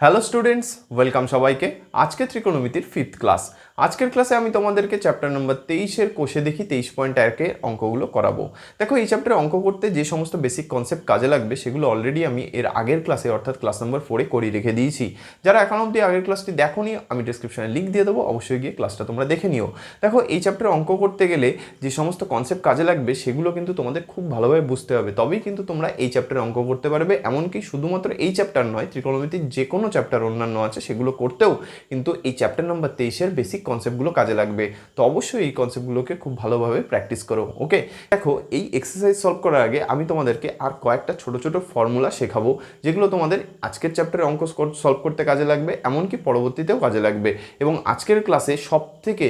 Hello students, welcome সবাইকে আজকে ত্রিকোণমিতির 5th class. আজকের ক্লাসে আমি তোমাদেরকে চ্যাপ্টার নম্বর 23-এর কোষে দেখি 23.1-এর অঙ্কগুলো করাবো। দেখো, এই চ্যাপ্টারে অঙ্ক করতে যে সমস্ত বেসিক কনসেপ্ট কাজে লাগবে সেগুলো অলরেডি আমি এর আগের ক্লাসে অর্থাৎ ক্লাস নম্বর 4-এ করিয়ে রেখে দিয়েছি। যারা এখন অবধি আগের ক্লাসটি দেখোনি, আমি ডিসক্রিপশনে লিঙ্ক দিয়ে দেবো, অবশ্যই গিয়ে ক্লাসটা তোমরা দেখে নিও। দেখো, এই চ্যাপ্টারে অঙ্ক করতে গেলে যে সমস্ত কনসেপ্ট কাজে লাগবে সেগুলো কিন্তু তোমাদের খুব ভালোভাবে বুঝতে হবে, তবেই কিন্তু তোমরা এই চ্যাপ্টারে অঙ্ক করতে পারবে। এমনকি শুধুমাত্র এই চ্যাপ্টার নয়, ত্রিকোণমিতির যে কোনো চ্যাপ্টার অন্যান্য আছে সেগুলো করতেও কিন্তু এই চ্যাপ্টার নাম্বার 23-এর বেসিক কনসেপ্টগুলো কাজে লাগবে। তো অবশ্যই এই কনসেপ্টগুলোকে খুব ভালোভাবে প্র্যাকটিস করো। ওকে, দেখো, এই এক্সারসাইজ সলভ করার আগে আমি তোমাদেরকে আর কয়েকটা ছোট ছোট ফর্মুলা শেখাবো, যেগুলো তোমাদের আজকের চ্যাপ্টারে অঙ্ক সলভ করতে কাজে লাগবে, এমনকি পরবর্তীতেও কাজে লাগবে। এবং আজকের ক্লাসে সব থেকে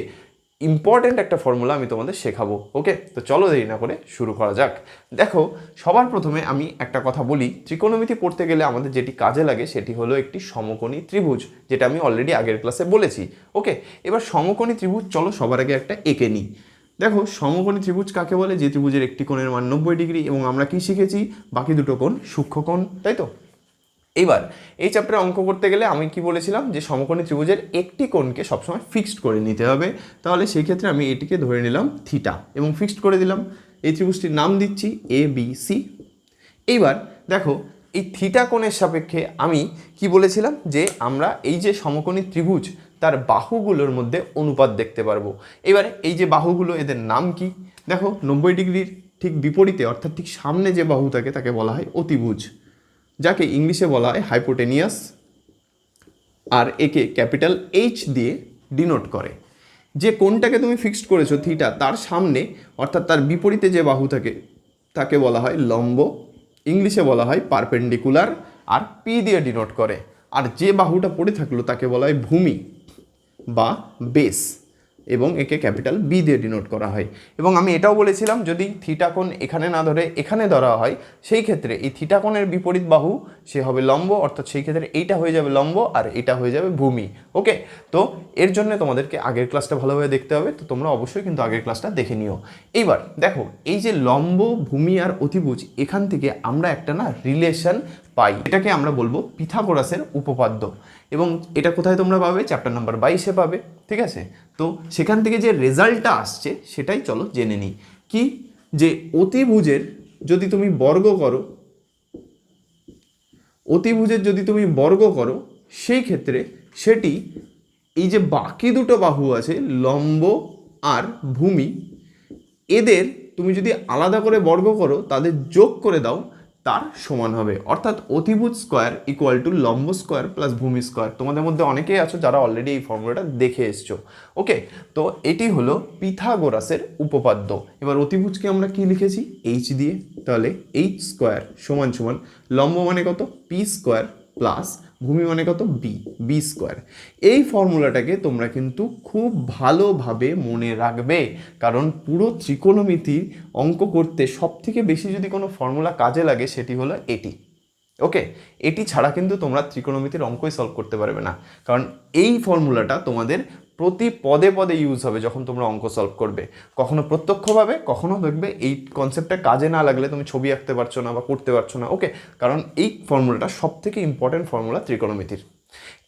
ইম্পর্ট্যান্ট একটা ফর্মুলা আমি তোমাদের শেখাবো। ওকে, তো চলো দেরি না করে শুরু করা যাক। দেখো, সবার প্রথমে আমি একটা কথা বলি, ত্রিকোণমিতি পড়তে গেলে আমাদের যেটি কাজে লাগে সেটি হলো একটি সমকোণী ত্রিভুজ, যেটা আমি অলরেডি আগের ক্লাসে বলেছি। ওকে, এবার সমকোণী ত্রিভুজ চলো সবার আগে একটা এঁকে নিই। দেখো, সমকোণী ত্রিভুজ কাকে বলে? যে ত্রিভুজের একটি কোণের মান 90 ডিগ্রি এবং আমরা কি শিখেছি? বাকি দুটো কোণ সূক্ষ্মকোণ, তাই তো? এইবার এই চ্যাপ্টারে অঙ্ক করতে গেলে আমি কি বলেছিলাম যে সমকোণী ত্রিভুজের একটি কোণকে সবসময় ফিক্সড করে নিতে হবে। তাহলে সেই ক্ষেত্রে আমি এটিকে ধরে নিলাম থিটা এবং ফিক্সড করে দিলাম। এই ত্রিভুজটির নাম দিচ্ছি এ বি সি। এইবার দেখো, এই থিটা কোণের সাপেক্ষে আমি কি বলেছিলাম যে আমরা এই যে সমকোণী ত্রিভুজ তার বাহুগুলোর মধ্যে অনুপাত দেখতে পারবো। এবারে এই যে বাহুগুলো, এদের নাম কি? দেখো, 90 ডিগ্রির ঠিক বিপরীতে অর্থাৎ ঠিক সামনে যে বাহু থাকে তাকে বলা হয় অতিভুজ, যাকে ইংলিশে বলা হয় হাইপোটেনিয়াস, আর একে ক্যাপিটাল এইচ দিয়ে ডিনোট করে। যে কোণটাকে তুমি ফিক্সড করেছো থিটা, তার সামনে অর্থাৎ তার বিপরীতে যে বাহু থাকে তাকে বলা হয় লম্ব, ইংলিশে বলা হয় পারপেন্ডিকুলার, আর পি দিয়ে ডিনোট করে। আর যে বাহুটা পড়ে থাকলো তাকে বলা হয় ভূমি বা বেস, এবং একে ক্যাপিটাল বি দিয়ে ডিনোট করা হয়। এবং আমি এটাও বলেছিলাম যদি থিটা কোণ এখানে না ধরে এখানে ধরা হয়, সেই ক্ষেত্রে এই থিটা কোণের বিপরীত বাহু সে হবে লম্ব, অর্থাৎ সেই ক্ষেত্রে এইটা হয়ে যাবে লম্ব আর এটা হয়ে যাবে ভূমি। ওকে, তো এর জন্য তোমাদেরকে আগের ক্লাসটা ভালোভাবে দেখতে হবে, তো তোমরা অবশ্যই কিন্তু আগের ক্লাসটা দেখে নিও। এইবার দেখো, এই যে লম্ব, ভূমি আর অতিভুজ, এখান থেকে আমরা একটা না রিলেশন পাই, এটাকে আমরা বলবো পিথাগোরাসের উপপাদ্য। এবং এটা কোথায় তোমরা পাবে? চ্যাপ্টার নাম্বার 22-এ পাবে। ঠিক আছে, তো সেখান থেকে যে রেজাল্টটা আসছে সেটাই চলো জেনে নিই। কি? যে অতিভুজের যদি তুমি বর্গ করো, অতিভুজের যদি তুমি বর্গ করো, সেই ক্ষেত্রে সেটি এই যে বাকি দুটো বাহু আছে লম্ব আর ভূমি, এদের তুমি যদি আলাদা করে বর্গ করো, তাদের যোগ করে দাও, তার সমান হবে। অর্থাৎ অতিভুজ স্কোয়ার ইকুয়াল টু লম্ব স্কোয়ার প্লাস ভূমি স্কোয়ার। তোমাদের মধ্যে অনেকেই আছো যারা অলরেডি এই ফর্মুলাটা দেখে এসছো। ওকে, তো এটি হলো পিথাগোরাসের উপপাদ্য। এবার অতিভুজকে আমরা কি লিখেছি? এইচ দিয়ে। তাহলে এইচ স্কোয়ার সমান সমান লম্ব মানে কত? পি স্কোয়ার প্লাস ভূমি মানে কত? B, B square. এই ফর্মুলাটাকে তোমরা কিন্তু খুব ভালোভাবে মনে রাখবে, কারণ পুরো ত্রিকোণমিতির অঙ্ক করতে সব থেকে বেশি যদি কোনো ফর্মুলা কাজে লাগে সেটি হলো এটি। ওকে, এটি ছাড়া কিন্তু তোমরা ত্রিকোণমিতির অঙ্কই সলভ করতে পারবে না, কারণ এই ফর্মুলাটা তোমাদের প্রতি পদে পদে ইউজ হবে যখন তোমরা অঙ্ক সলভ করবে। কখনো প্রত্যক্ষভাবে, কখনো দেখবে এই কনসেপ্টটা কাজে না লাগলে তুমি ছবি আঁকতে পারছো না বা করতে পারছো না। ওকে, কারণ এই ফর্মুলাটা সব থেকে ইম্পর্টেন্ট ফর্মুলা ত্রিকোণমিতির।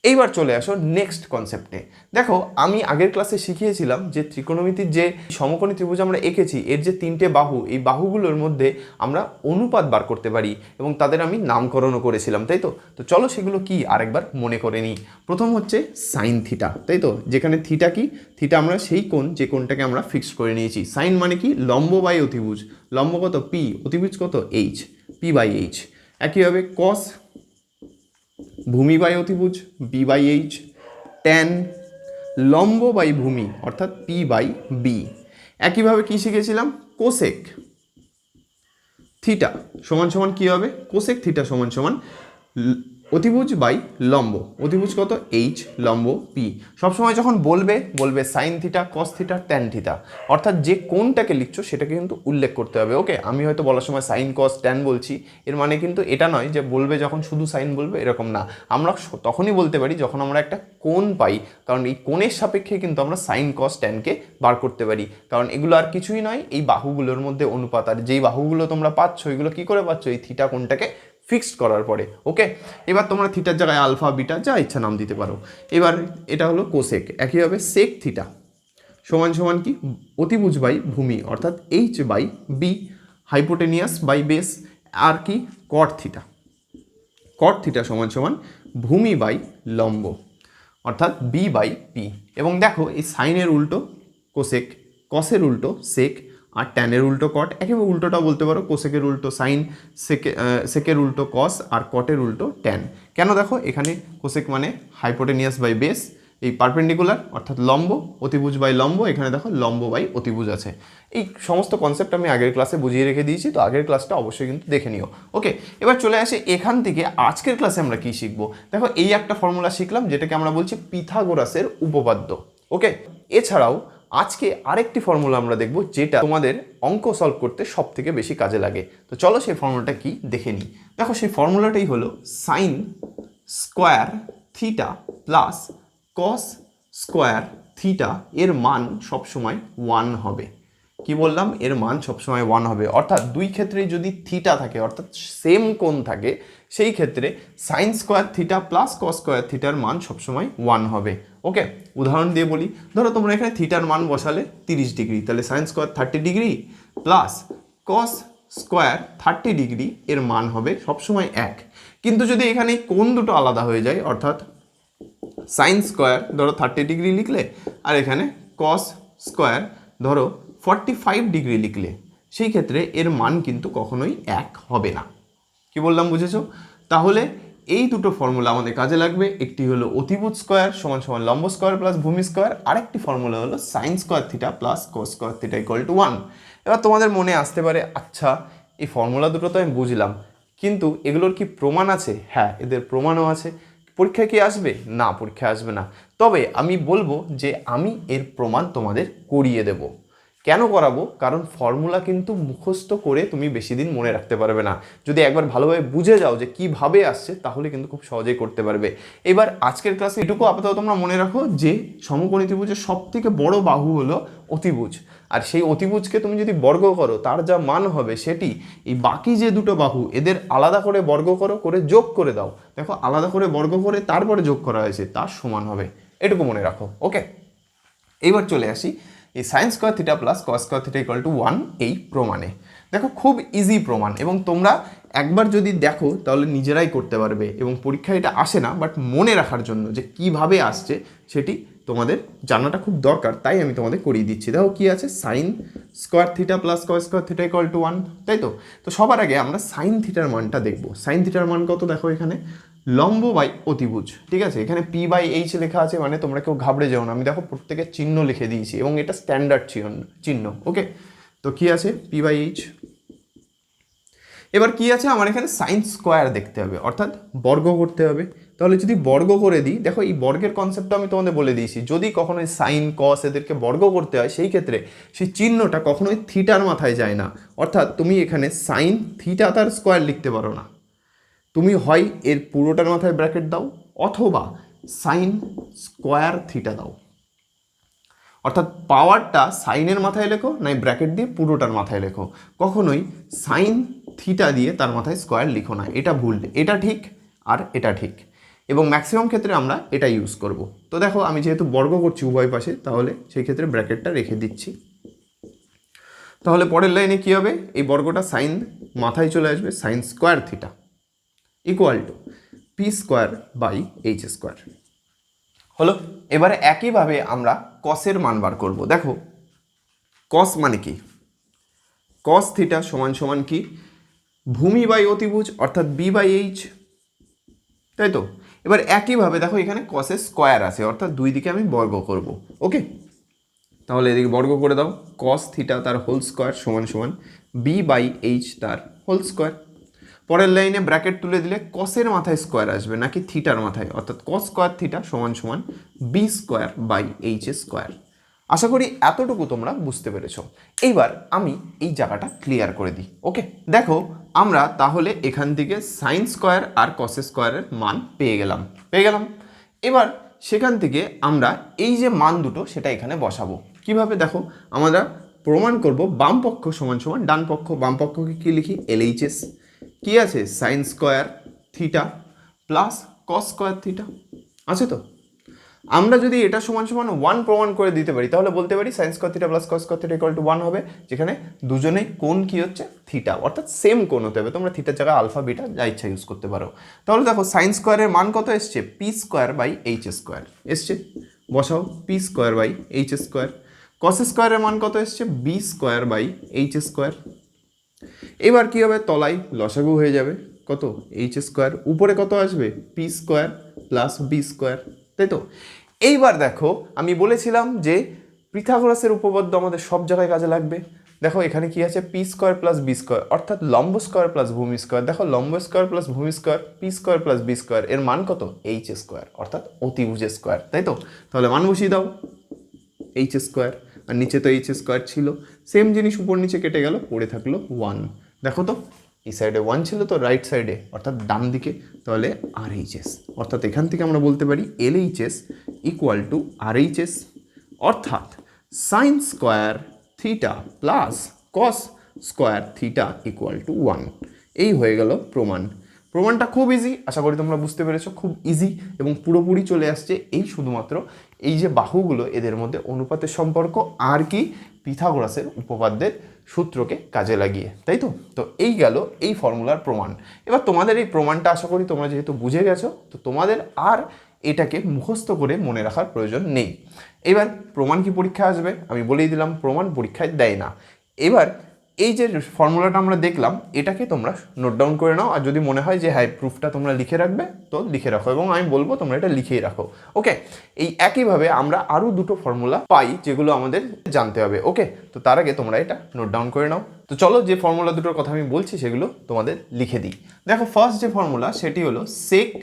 এইবার চলে আসো নেক্সট কনসেপ্টে। দেখো, আমি আগের ক্লাসে শিখিয়েছিলাম যে ত্রিকোণমিতির যে সমকোণী ত্রিভুজ আমরা এঁকেছি, এর যে তিনটে বাহু, এই বাহুগুলোর মধ্যে আমরা অনুপাত বার করতে পারি এবং তাদের আমি নামকরণও করেছিলাম, তাই তো? তো চলো সেগুলো কি আরেকবার মনে করে নিই। প্রথম হচ্ছে সাইন থিটা, তাই তো? যেখানে থিটা কি? থিটা আমরা সেই কোণ যে কোণটাকে আমরা ফিক্সড করে নিয়েছি। সাইন মানে কি? লম্ব বাই অতিভুজ। লম্ব কত? পি, অতিভুজ কত? H, P by H. একইভাবে কস, ভূমি বাই অতিভুজ, বি বাই এইচ। ট্যান, লম্ব বাই ভূমি অর্থাৎ পি বাই বি। একইভাবে কি শিখেছিলাম? কোসেক থিটা সমান সমান কী হবে? কোসেক থিটা সমান সমান অতিভুজ বাই লম্ব। অতিভুজ কত? এইচ, লম্ব পি। সবসময় যখন বলবে বলবে sign theta, cos theta, tan theta, অর্থাৎ যে কোনটাকে লিখছো সেটাকে কিন্তু উল্লেখ করতে হবে। ওকে, আমি হয়তো বলার সময় সাইন কস ট্যান বলছি, এর মানে কিন্তু এটা নয় যে বলবে যখন শুধু সাইন বলবে, এরকম না। আমরা তখনই বলতে পারি যখন আমরা একটা কোণ পাই, কারণ এই কোণের সাপেক্ষে কিন্তু আমরা সাইন কস ট্যানকে বার করতে পারি, কারণ এগুলো আর কিছুই নয়, এই বাহুগুলোর মধ্যে অনুপাত। আর যেই বাহুগুলো তোমরা পাচ্ছ, এগুলো কি করে পাচ্ছ? এই থিটা কোণটাকে ফিক্সড করার পরে। ওকে, এবার তোমরা থিটার জায়গায় আলফা বিটা যা ইচ্ছা নাম দিতে পারো। এবার এটা হলো কোসেক, একইভাবে সেক থিটা সমান সমান কি অতিভুজ বাই ভূমি অর্থাৎ H by B, hypotenuse by base, আর কি কট থিটা, কট থিটা সমান সমান ভূমি বাই লম্ব অর্থাৎ বি বাই পি। এবং দেখো এই সাইনের উল্টো কোসেক, কসের উল্টো সেক, আর ট্যানের উল্টো কট। একেবারে উল্টোটা বলতে পারো, কোসেকের উল্টো সাইন, সেকের উল্টো কস, আর কটের উল্টো ট্যান। কেন দেখো এখানে কোসেক মানে হাইপোটেনিয়াস বাই বেস, এই পারপেন্ডিকুলার অর্থাৎ লম্ব, অতিভুজ বাই লম্ব, এখানে দেখো লম্ব বাই অতিভুজ আছে। এই সমস্ত কনসেপ্ট আমি আগের ক্লাসে বুঝিয়ে রেখে দিয়েছি, তো আগের ক্লাসটা অবশ্যই কিন্তু দেখে নিও। ওকে, এবার চলে আসে এখান থেকে আজকের ক্লাসে আমরা কি শিখবো। দেখো এই একটা ফর্মুলা শিখলাম যেটাকে আমরা বলছি পিথাগোরাসের উপপাদ্য। ওকে, এছাড়াও আজকে আরেকটি ফর্মুলা আমরা দেখব যেটা তোমাদের অঙ্ক সলভ করতে সব থেকে বেশি কাজে লাগে। তো চলো সেই ফর্মুলাটা কি দেখে নিই। দেখো সেই ফর্মুলাটাই হলো sign square theta plus cos square theta, এর মান সবসময় 1 হবে। কি বললাম, এর মান সবসময় 1 হবে, অর্থাৎ দুই ক্ষেত্রেই যদি থিটা থাকে অর্থাৎ সেম কোণ থাকে, সেই ক্ষেত্রে sign square theta plus cos square থিটার মান সবসময় 1 হবে। ওকে, উদাহরণ দিয়ে বলি, ধরো তোমরা এখানে থিটার মান বসালে 30 ডিগ্রি, তাহলে sine square 30 degree plus cos square 30 degree, এর মান হবে সবসময় 1। কিন্তু যদি এখানে কোণ দুটো আলাদা হয়ে যায়, অর্থাৎ সাইন স্কোয়ার ধরো 30 ডিগ্রি লিখলে আর এখানে কস স্কোয়ার ধরো 45 ডিগ্রি লিখলে, সেই ক্ষেত্রে এর মান কিন্তু কখনোই 1 হবে না। কি বললাম বুঝেছো? তাহলে এই দুটো ফর্মুলা আমাদের কাজে লাগবে। একটি হলো অতিভুজ স্কোয়ার সমান সমান লম্ব স্কোয়ার প্লাস ভূমি স্কোয়ার, আরেকটি ফর্মুলা হলো sign square theta plus cos square theta equal to 1। এবার তোমাদের মনে আসতে পারে, আচ্ছা এই ফর্মুলা দুটো তো আমি বুঝলাম, কিন্তু এগুলোর কি প্রমাণ আছে? হ্যাঁ, এদের প্রমাণও আছে। পরীক্ষায় কি আসবে? না, পরীক্ষায় আসবে না। তবে আমি বলবো যে আমি এর প্রমাণ তোমাদের করিয়ে দেব। কেন করাবো? কারণ ফর্মুলা কিন্তু মুখস্থ করে তুমি বেশি দিন মনে রাখতে পারবে না। যদি একবার ভালোভাবে বুঝে যাও যে কিভাবে আসছে, তাহলে কিন্তু খুব সহজেই করতে পারবে। এবার আজকের ক্লাসে এটুকু আপাতত তোমরা মনে রাখো যে সমকোণী ত্রিভুজের সব থেকে বড় বাহু হলো অতিভুজ, আর সেই অতিভুজকে তুমি যদি বর্গ করো তার যা মান হবে সেটি এই বাকি যে দুটো বাহু এদের আলাদা করে বর্গ করো, করে যোগ করে দাও। দেখো আলাদা করে বর্গ করে তারপরে যোগ করা হয়েছে, তার সমান হবে। এটুকু মনে রাখো। ওকে, এইবার চলে আসি এই sign square theta plus cos square theta equal to 1 এই প্রমাণে। দেখো খুব ইজি প্রমাণ, এবং তোমরা একবার যদি দেখো তাহলে নিজেরাই করতে পারবে। এবং পরীক্ষায় এটা আসে না, বাট মনে রাখার জন্য যে কিভাবে আসছে সেটি তোমাদের জানাটা খুব দরকার, তাই আমি তোমাদের করিয়ে দিচ্ছি। দেখো কি আছে, sign square theta plus cos square theta equal to 1, তাই তো? তো সবার আগে আমরা সাইন থিটার মানটা দেখব। সাইন থিটার মান কত? দেখো এখানে লম্ব বাই অতিভুজ, ঠিক আছে? এখানে পি বাই এইচ লেখা আছে, মানে তোমরা কেউ ঘাবড়ে যাও না, আমি দেখো প্রত্যেকের চিহ্ন লিখে দিয়েছি এবং এটা স্ট্যান্ডার্ড চিহ্ন। ওকে, তো কি আছে পি বাই এইচ। এবার কি আছে, আমার এখানে সাইন স্কোয়ার দেখতে হবে, অর্থাৎ বর্গ করতে হবে। তাহলে যদি বর্গ করে দিই, দেখো এই বর্গের কনসেপ্টটা আমি তোমাদের বলে দিয়েছি। যদি কখনোই সাইন কস এদেরকে বর্গ করতে হয়, সেই ক্ষেত্রে সেই চিহ্নটা কখনোই থিটার মাথায় যায় না। অর্থাৎ তুমি এখানে সাইন থিটা তার স্কোয়ার লিখতে পারো না, তুমি হয় এর পুরোটার মাথায় ব্র্যাকেট দাও অথবা সাইন স্কোয়ার থিটা দাও। অর্থাৎ পাওয়ারটা সাইনের মাথায় লেখো, নাই ব্র্যাকেট দিয়ে পুরোটার মাথায় লেখো। কখনোই সাইন থিটা দিয়ে তার মাথায় স্কোয়ার লিখো না, এটা ভুল। এটা ঠিক আর এটা ঠিক, এবং ম্যাক্সিমাম ক্ষেত্রে আমরা এটা ইউজ করব। তো দেখো আমি যেহেতু বর্গ করছি উভয় পাশে, তাহলে সেই ক্ষেত্রে ব্র্যাকেটটা রেখে দিচ্ছি। তাহলে পরের লাইনে কী হবে, এই বর্গটা সাইন মাথায় চলে আসবে, sine square theta equal to P square by H square হলো। এবারে একইভাবে আমরা কসের মান বার করব। দেখো কস মানে কি, কস থিটা সমান সমান কি ভূমি বাই অতিভুজ অর্থাৎ বি বাই এইচ, তাই তো? এবার একইভাবে দেখো এখানে কসের স্কোয়ার আছে, অর্থাৎ দুই দিকে আমি বর্গ করব। ওকে, তাহলে এদিকে বর্গ করে দাও, কস থিটা তার হোল স্কোয়ার সমান সমান বি বাই এইচ তার হোল স্কোয়ার। পরের লাইনে ব্র্যাকেট তুলে দিলে কসের মাথায় স্কোয়ার আসবে নাকি থিটার মাথায়, অর্থাৎ কস স্কোয়ার থিটা সমান সমান B square by H square. আশা করি এতটুকু তোমরা বুঝতে পেরেছো। এইবার আমি এই জায়গাটা ক্লিয়ার করে দিই। ওকে, দেখো আমরা তাহলে এখান থেকে সাইন স্কোয়ার আর কস স্কোয়ারের মান পেয়ে গেলাম। এবার সেখান থেকে আমরা এই যে মান দুটো সেটা এখানে বসাবো। কিভাবে? দেখো আমরা প্রমাণ করব বাম পক্ষ সমান সমান ডান পক্ষ। বাম পক্ষকে কী লিখি? এলএইচএস। কি আছে, sign square theta plus cos square theta আছে। তো আমরা যদি এটা সমান সমান 1 প্রমাণ করে দিতে পারি তাহলে বলতে পারি sign square theta plus cos square theta equal to 1 হবে, যেখানে দুজনেই কোণ কি হচ্ছে, থিটা, অর্থাৎ সেম কোণ হতে হবে। তোমরা থিটার জায়গায় আলফা বিটা যা ইচ্ছা ইউজ করতে পারো। তাহলে দেখো সাইন স্কোয়ারের মান কত এসছে, P square by H square এসছে, বসাও P square by H square. Cos স্কোয়ারের মান কত এসছে, B square by H square. এবার কি হবে, তলায় লসাগু হয়ে যাবে কত, এইচ স্কোয়ার, উপরে কত আসবে, P square plus B square, তাই তো। এইবার দেখো আমি বলেছিলাম যে পিথাগোরাসের উপপাদ্য আমাদের সব জায়গায় কাজে লাগবে। দেখো এখানে কি আছে, P square plus B square, অর্থাৎ লম্ব স্কোয়ার প্লাস ভূমি স্কোয়ার। দেখো লম্ব স্কোয়ার প্লাস ভূমি square, P square plus B square, এর মান কত, এইচ স্কোয়ার, অর্থাৎ অতিভুজ স্কোয়ার, তাই তো। তাহলে মান বসিয়ে দাও, এইচ স্কোয়ার, আর নিচে তো এইচ স্কোয়ার ছিল, সেম জিনিস উপর নিচে কেটে গেল, পড়ে থাকলো 1। দেখো তো এই সাইডে 1 ছিল, তো রাইট সাইডে অর্থাৎ ডান দিকে তাহলে আর এইচ এস, অর্থাৎ এখান থেকে আমরা বলতে পারি L H S equal to R H S, অর্থাৎ sine square theta plus cos square theta equal to 1। এই হয়ে গেল প্রমাণ। প্রমাণটা খুব ইজি, আশা করি তোমরা বুঝতে পেরেছো, খুব ইজি এবং পুরোপুরি চলে আসছে এই শুধুমাত্র এই যে বাহুগুলো এদের মধ্যে অনুপাতের সম্পর্ক আর কি, পিথাগোরাসের উপপাদ্যের সূত্রকে কাজে লাগিয়ে, তাই তো। তো এই গেল এই ফর্মুলার প্রমাণ। এবার তোমাদের এই প্রমাণটা আশা করি তোমরা যেহেতু বুঝে গেছো, তো তোমাদের আর এটাকে মুখস্থ করে মনে রাখার প্রয়োজন নেই। এবার প্রমাণ কি পরীক্ষা আসবে, আমি বলেই দিলাম প্রমাণ পরীক্ষায় দেয় না। এবার এই যে ফর্মুলাটা আমরা দেখলাম এটাকে তোমরা নোট ডাউন করে নাও, আর যদি মনে হয় যে হ্যাঁ প্রুফটা তোমরা লিখে রাখবে তো লিখে রাখো, এবং আমি বলবো তোমরা এটা লিখেই রাখো। ওকে, এই একইভাবে আমরা আরও দুটো ফর্মুলা পাই যেগুলো আমাদের জানতে হবে। ওকে, তো তার আগে তোমরা এটা নোট ডাউন করে নাও। তো চলো যে ফর্মুলা দুটোর কথা আমি বলছি সেগুলো তোমাদের লিখে দিই। দেখো ফার্স্ট যে ফর্মুলা সেটি হলো sec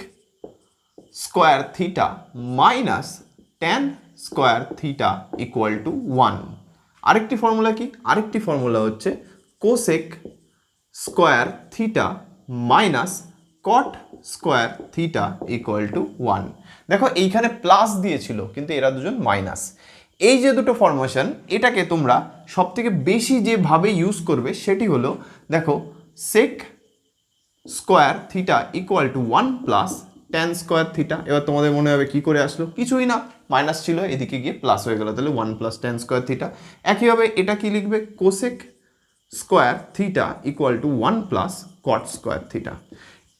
square theta minus tan square theta equal to 1। আরেকটি ফর্মুলা কি, আরেকটি ফর্মুলা হচ্ছে cosec square theta minus cot square theta equal to 1। দেখো এইখানে প্লাস দিয়েছিল কিন্তু এরা দুজন মাইনাস। এই যে দুটো ফর্মেশন, এটাকে তোমরা সব থেকে বেশি যেভাবে ইউজ করবে সেটি হলো, দেখো sec square theta equal to 1 plus tan square theta. এবার তোমাদের মনে হবে কি করে আসলো, কিছুই না, মাইনাস ছিল এদিকে গিয়ে প্লাস হয়ে গেল, তাহলে 1 প্লাস ট্যান স্কোয়ার থিটা। একইভাবে এটা কি লিখবে, cosec square theta equal to 1 plus cot square theta.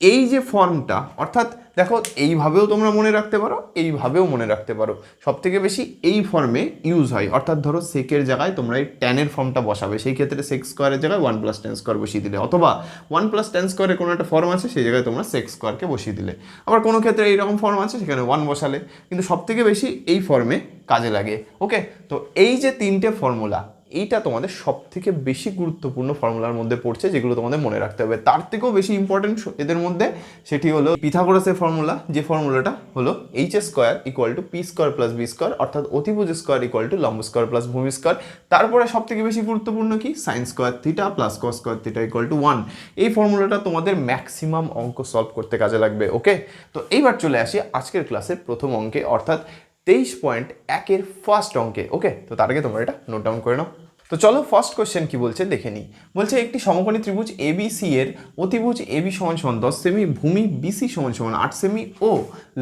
এই যে ফর্মটা, অর্থাৎ দেখো এইভাবেও তোমরা মনে রাখতে পারো, এইভাবেও মনে রাখতে পারো, সব থেকে বেশি এই ফর্মে ইউজ হয়। অর্থাৎ ধরো সেকের জায়গায় তোমরা এই ট্যানের ফর্মটা বসাবে, সেই ক্ষেত্রে সেক স্কোয়ারের জায়গায় 1 প্লাস ট্যান স্কোয়ার বসিয়ে দিলে, অথবা 1 প্লাস ট্যান স্কোয়ারের কোনো একটা ফর্ম আছে সেই জায়গায় তোমরা সেক স্কোয়ারকে বসিয়ে দিলে। আবার কোনো ক্ষেত্রে এইরকম ফর্ম আছে সেখানে 1 বসালে, কিন্তু সব থেকে বেশি এই ফর্মে কাজে লাগে। ওকে, তো এই যে তিনটে ফর্মুলা, এইটা তোমাদের সব থেকে বেশি গুরুত্বপূর্ণ ফর্মুলার মধ্যে পড়ছে, যেগুলো তোমাদের মনে রাখতে হবে। তার থেকেও বেশি ইম্পর্টেন্ট এদের মধ্যে সেটি হলো পিথাগোরাসের ফর্মুলা, যে ফর্মুলাটা হলো H square equal to P square plus B square, অর্থাৎ অতিভুজ স্কোয়ার ইকুয়াল টু লম্ব স্কোয়ার প্লাস ভূমি স্কোয়ার। তারপরে সব থেকে বেশি গুরুত্বপূর্ণ কি, sine square theta plus cos square theta equal to 1। এই ফর্মুলাটা তোমাদের ম্যাক্সিমাম অঙ্ক সলভ করতে কাজে লাগবে। ওকে, তো এইবার চলে আসি আজকের ক্লাসের প্রথম অঙ্কে, অর্থাৎ 23.1 ফার্স্ট অঙ্কে। ওকে, তো তার আগে তোমরা এটা নোট ডাউন করে নাও। তো চলো ফার্স্ট কোশ্চেন কি বলছে দেখে নিই। বলছে একটি সমকোণী ত্রিভুজ এবিসি এর অতিভুজ এবি সমান সমান 10 সেমি, ভূমি বিসি সমান সমান 8 সেমি ও